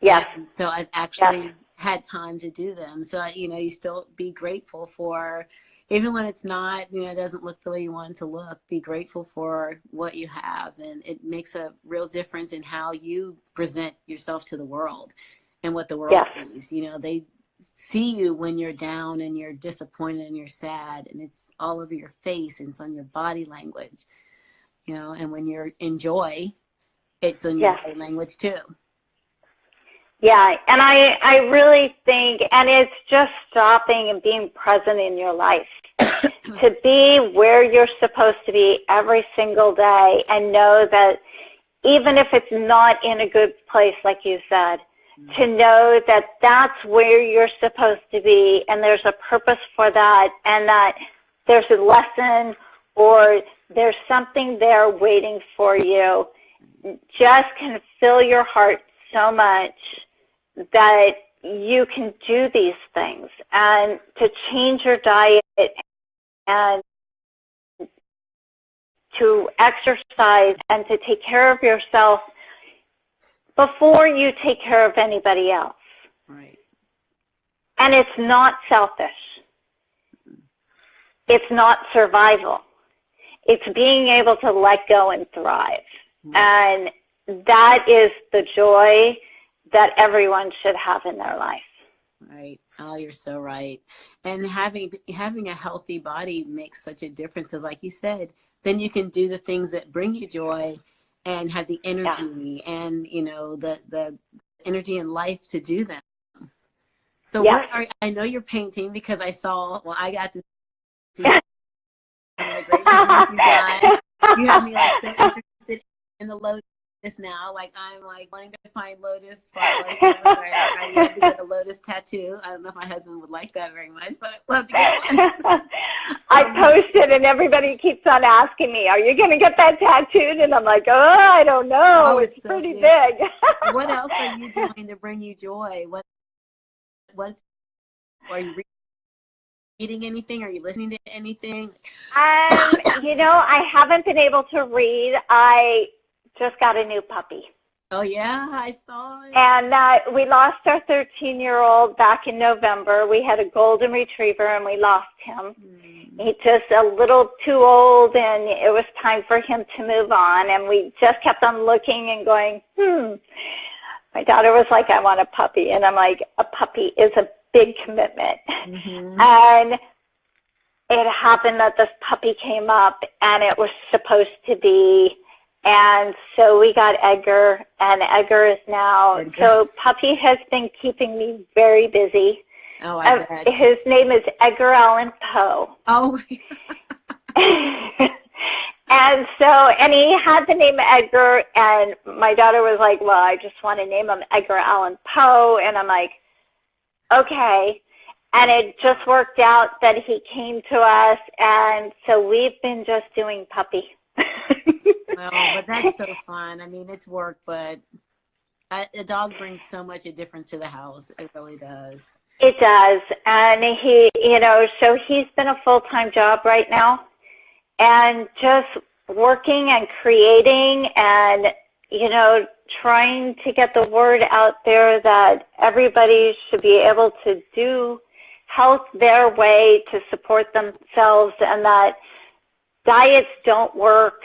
Yeah. And so I've actually had time to do them. So, you still be grateful for, even when it's not, it doesn't look the way you want it to look, be grateful for what you have. And it makes a real difference in how you present yourself to the world and what the world sees. They see you when you're down and you're disappointed and you're sad, and it's all over your face and it's on your body language, and when you're in joy, it's on your body language too. Yeah, and I really think, and it's just stopping and being present in your life. To be where you're supposed to be every single day, and know that even if it's not in a good place, like you said, to know that that's where you're supposed to be, and there's a purpose for that, and that there's a lesson or there's something there waiting for you, just can fill your heart so much that you can do these things, and to change your diet and to exercise and to take care of yourself before you take care of anybody else. Right. And it's not selfish. It's not survival. It's being able to let go and thrive. And that is the joy that everyone should have in their life. Right. Oh, you're so right. And having a healthy body makes such a difference, because, like you said, then you can do the things that bring you joy and have the energy and, the energy in life to do them. So Yes. I know you're painting because I saw, well, I got to see some of the great paintings you got. You have me like so interested in the lotus now. Like I'm like wanting to find lotus flowers everywhere. I love to get a lotus tattoo. I don't know if my husband would like that very much, but I'd love to get one. I posted and everybody keeps on asking me, are you going to get that tattooed? And I'm like, oh, I don't know. Oh, it's so pretty big. big. What else are you doing to bring you joy? What's are you reading anything? Are you listening to anything? I haven't been able to read. I just got a new puppy. Oh yeah, I saw it. And we lost our 13-year-old back in November. We had a golden retriever and we lost him. He's just a little too old and it was time for him to move on. And we just kept on looking and going, My daughter was like, I want a puppy. And I'm like, a puppy is a big commitment. And it happened that this puppy came up and it was supposed to be. And so we got Edgar, and Edgar is now, so puppy has been keeping me very busy. Oh, I bet. His name is Edgar Allan Poe. Oh, and he had the name Edgar, and my daughter was like, well, I just want to name him Edgar Allan Poe. And I'm like, okay. And it just worked out that he came to us, and so we've been just doing puppy. Well, but that's so fun. I mean, it's work, but a dog brings so much a difference to the house. It really does. It does. And he, so he's been a full-time job right now, and just working and creating and, trying to get the word out there that everybody should be able to do health their way to support themselves, and that diets don't work.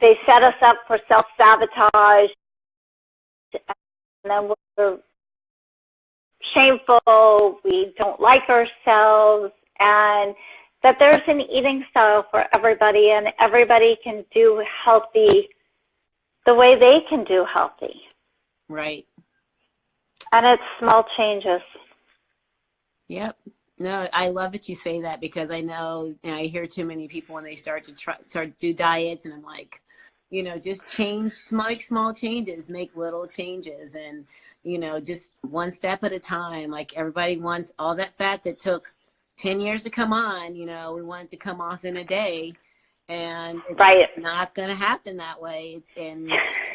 They set us up for self-sabotage, and then we're shameful, we don't like ourselves, and that there's an eating style for everybody, and everybody can do healthy the way they can do healthy. Right. And it's small changes. Yep. No, I love that you say that, because I know, I hear too many people when they start to do diets, and I'm like, just change, small changes, make little changes, and, just one step at a time. Like everybody wants all that fat that took 10 years to come on, we want it to come off in a day, and it's not going to happen that way. And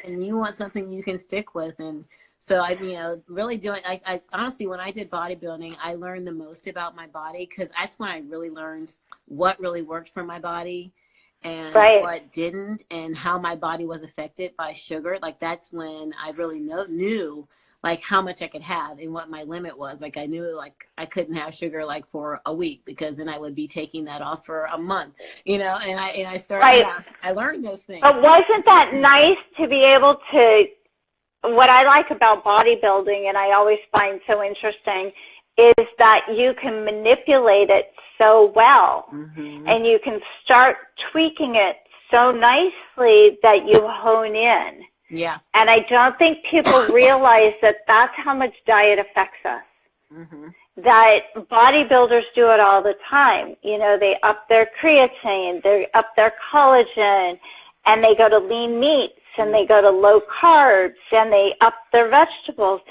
you want something you can stick with. And so I, really doing, I honestly, when I did bodybuilding, I learned the most about my body, because that's when I really learned what really worked for my body and what didn't, and how my body was affected by sugar. Like that's when I really knew like how much I could have and what my limit was. Like I knew like I couldn't have sugar like for a week, because then I would be taking that off for a month, and I started, I learned those things. But wasn't that nice to be able to, what I like about bodybuilding, and I always find so interesting, is that you can manipulate it so well, and you can start tweaking it so nicely that you hone in. Yeah. And I don't think people realize that that's how much diet affects us. That bodybuilders do it all the time. They up their creatine, they up their collagen, and they go to lean meats, and they go to low carbs, and they up their vegetables.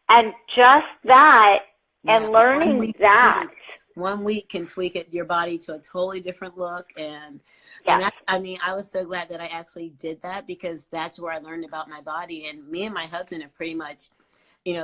And just that, and learning that. 1 week can tweak your body to a totally different look. And that, I was so glad that I actually did that, because that's where I learned about my body. And me and my husband have pretty much,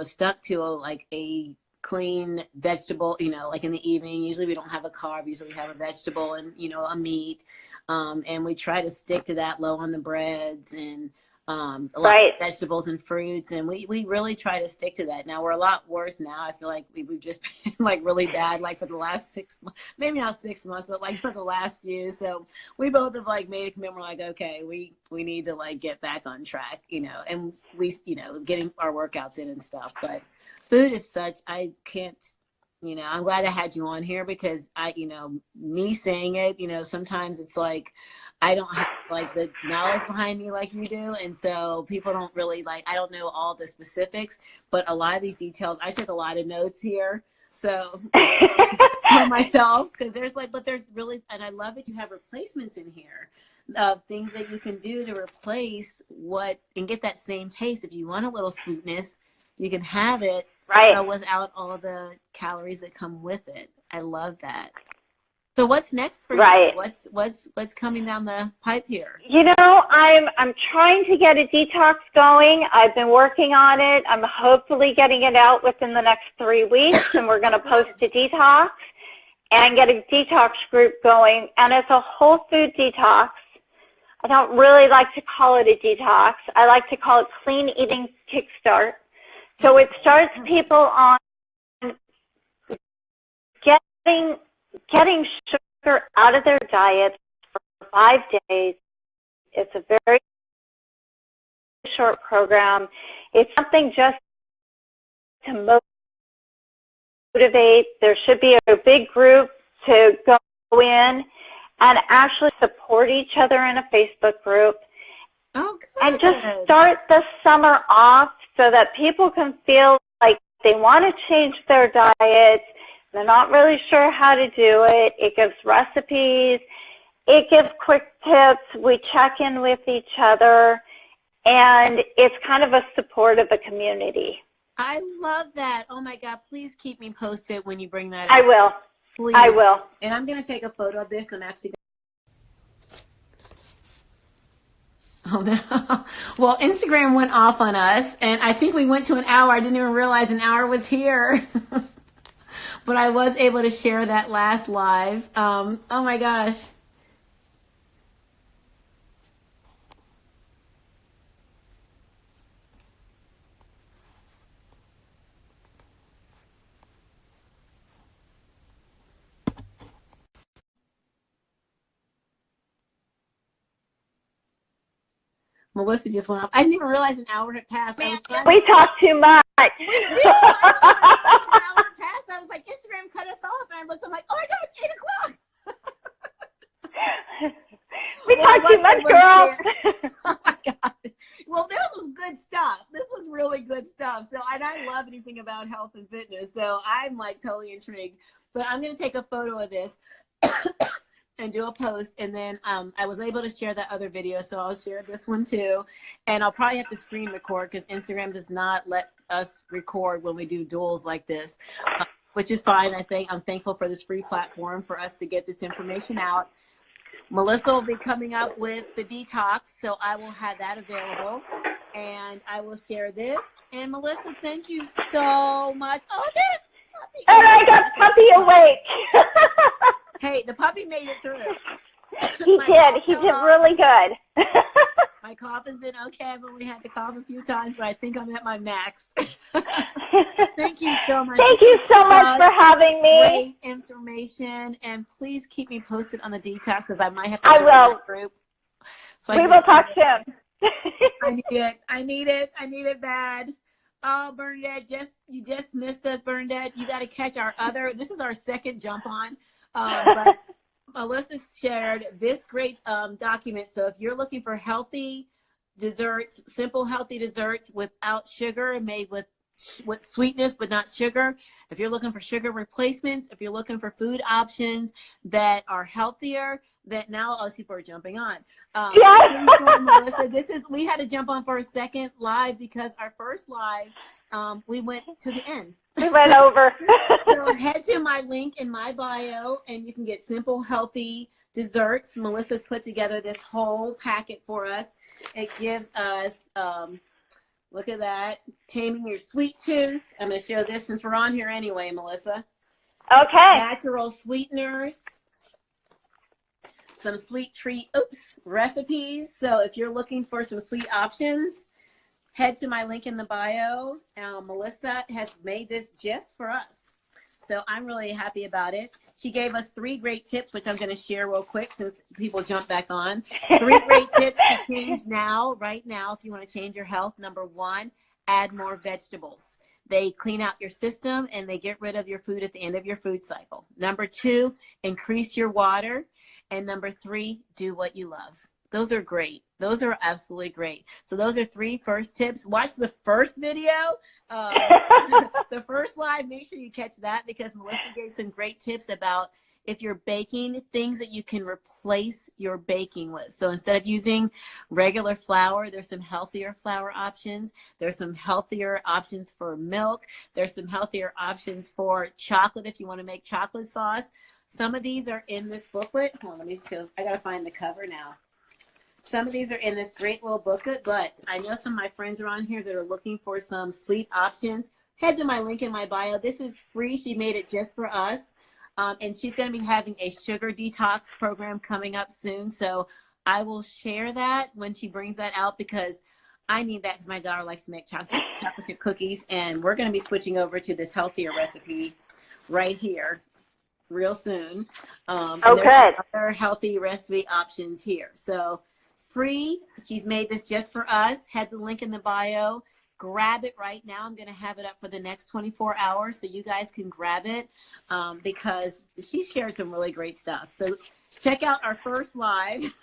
stuck to a clean vegetable, like in the evening. Usually we don't have a carb. Usually we have a vegetable and, a meat. And we try to stick to that, low on the breads and a lot of vegetables and fruits. And we really try to stick to that. Now we're a lot worse now. I feel like we've just been like really bad, like for the last 6 months, maybe not 6 months, but like for the last few. So we both have like made a commitment. We're like, okay, we need to like get back on track, and we, getting our workouts in and stuff. But food is such, I can't, I'm glad I had you on here, because me saying it, sometimes it's like, I don't have like the knowledge behind me like you do. And so people don't really I don't know all the specifics, but a lot of these details, I took a lot of notes here. So for myself, because there's really, and I love it. You have replacements in here, things that you can do to replace and get that same taste. If you want a little sweetness, you can have it Right. Without all the calories that come with it. I love that. So what's next for Right. you? What's coming down the pipe here? You know, I'm trying to get a detox going. I've been working on it. I'm hopefully getting it out within the next 3 weeks, and we're going to post a detox and get a detox group going. And it's a whole food detox. I don't really like to call it a detox. I like to call it clean eating kickstart. So it starts people on getting sugar out of their diets for 5 days. It's a very short program. It's something just to motivate. There should be a big group to go in and actually support each other in a Facebook group. Oh, good. And just start the summer off so that people can feel like they want to change their diets. They're not really sure how to do it. It gives recipes. It gives quick tips. We check in with each other. And it's kind of a support of the community. I love that. Oh, my God. Please keep me posted when you bring that up. I will. Please. I will. And I'm going to take a photo of this. I'm actually Oh, no. Well, Instagram went off on us, and I think we went to an hour. I didn't even realize an hour was here. But I was able to share that last live. Oh, my gosh. Melissa just went off. I didn't even realize an hour had passed. We talk too much. We did. An hour passed. I was like, Instagram cut us off. And I looked, I'm like, oh my God, it's 8 o'clock. We talk too much, girl. Oh my God. Well, this was good stuff. This was really good stuff. So, and I love anything about health and fitness. So I'm like totally intrigued. But I'm going to take a photo of this and do a post. And then I was able to share that other video. So I'll share this one too. And I'll probably have to screen record because Instagram does not let us record when we do duels like this, which is fine. I'm thankful for this free platform for us to get this information out. Melissa will be coming up with the detox, so I will have that available, and I will share this. And Melissa, thank you so much. Oh, there's Puppy. And I got Puppy awake. Hey, the puppy made it through. He did. He did really good. My cough has been okay. I've only had to cough a few times, but I think I'm at my max. Thank you so much. Thank you so much for having me. Great information, and please keep me posted on the details because I might have to I join will. that group. So We will talk soon. I need it. I need it. I need it bad. Oh, Bernadette, you just missed us, Bernadette. You got to catch our other. This is our second jump on. But Melissa shared this great document. So if you're looking for healthy desserts, simple healthy desserts without sugar, made with sweetness but not sugar, if you're looking for sugar replacements, if you're looking for food options that are healthier, that now all those people are jumping on. Yes. Melissa, we had to jump on for a second live because our first live, we went to the end. We went over. So head to my link in my bio and you can get simple, healthy desserts. Melissa's put together this whole packet for us. It gives us, look at that, taming your sweet tooth. I'm going to show this since we're on here anyway, Melissa. Okay. Natural sweeteners. Some sweet treat, recipes. So if you're looking for some sweet options, head to my link in the bio. Melissa has made this just for us. So I'm really happy about it. She gave us 3 great tips, which I'm going to share real quick since people jump back on. 3 great tips to change right now, if you want to change your health. Number 1, add more vegetables. They clean out your system and they get rid of your food at the end of your food cycle. Number 2, increase your water. And number 3, do what you love. Those are great. Those are absolutely great. So those are 3 first tips. Watch the first video, the first live. Make sure you catch that, because Melissa gave some great tips about if you're baking, things that you can replace your baking with. So instead of using regular flour, there's some healthier flour options. There's some healthier options for milk. There's some healthier options for chocolate if you want to make chocolate sauce. Some of these are in this booklet. Hold on, let me show. I got to find the cover now. Some of these are in this great little booklet, but I know some of my friends are on here that are looking for some sweet options. Head to my link in my bio. This is free. She made it just for us. And she's going to be having a sugar detox program coming up soon. So I will share that when she brings that out, because I need that, because my daughter likes to make chocolate chip cookies. And we're going to be switching over to this healthier recipe right here real soon. And there's other healthy recipe options here. So free. She's made this just for us. Head to the link in the bio. Grab it right now. I'm going to have it up for the next 24 hours so you guys can grab it, because she shares some really great stuff. So check out our first live.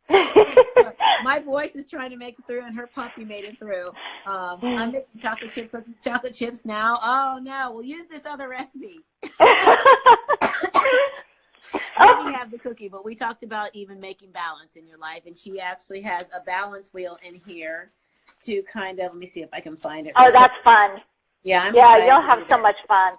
My voice is trying to make it through, and her puppy made it through. I'm making chocolate chips now. Oh, no. We'll use this other recipe. We have the cookie, but we talked about even making balance in your life, and she actually has a balance wheel in here to kind of, let me see if I can find it. Oh, that's fun. Yeah, you'll have so much fun.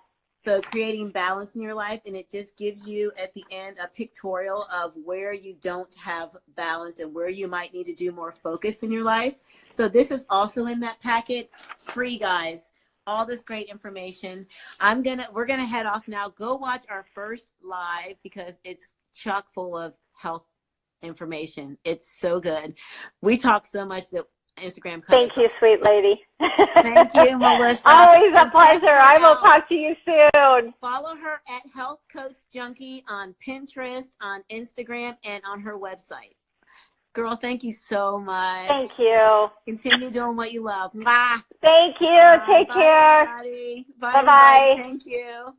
So creating balance in your life, and it just gives you at the end a pictorial of where you don't have balance and where you might need to do more focus in your life. So this is also in that packet. Free, guys. All this great information. We're gonna head off now. Go watch our first live, because it's chock full of health information. It's so good. We talk so much that Instagram. Thank you, sweet lady. Thank you, Melissa. Always a pleasure. I will talk to you soon. Follow her at Health Coach Junkie on Pinterest, on Instagram, and on her website. Girl, thank you so much. Thank you. Continue doing what you love. Mwah. Thank you. Take care. Bye, Bye-bye. Thank you.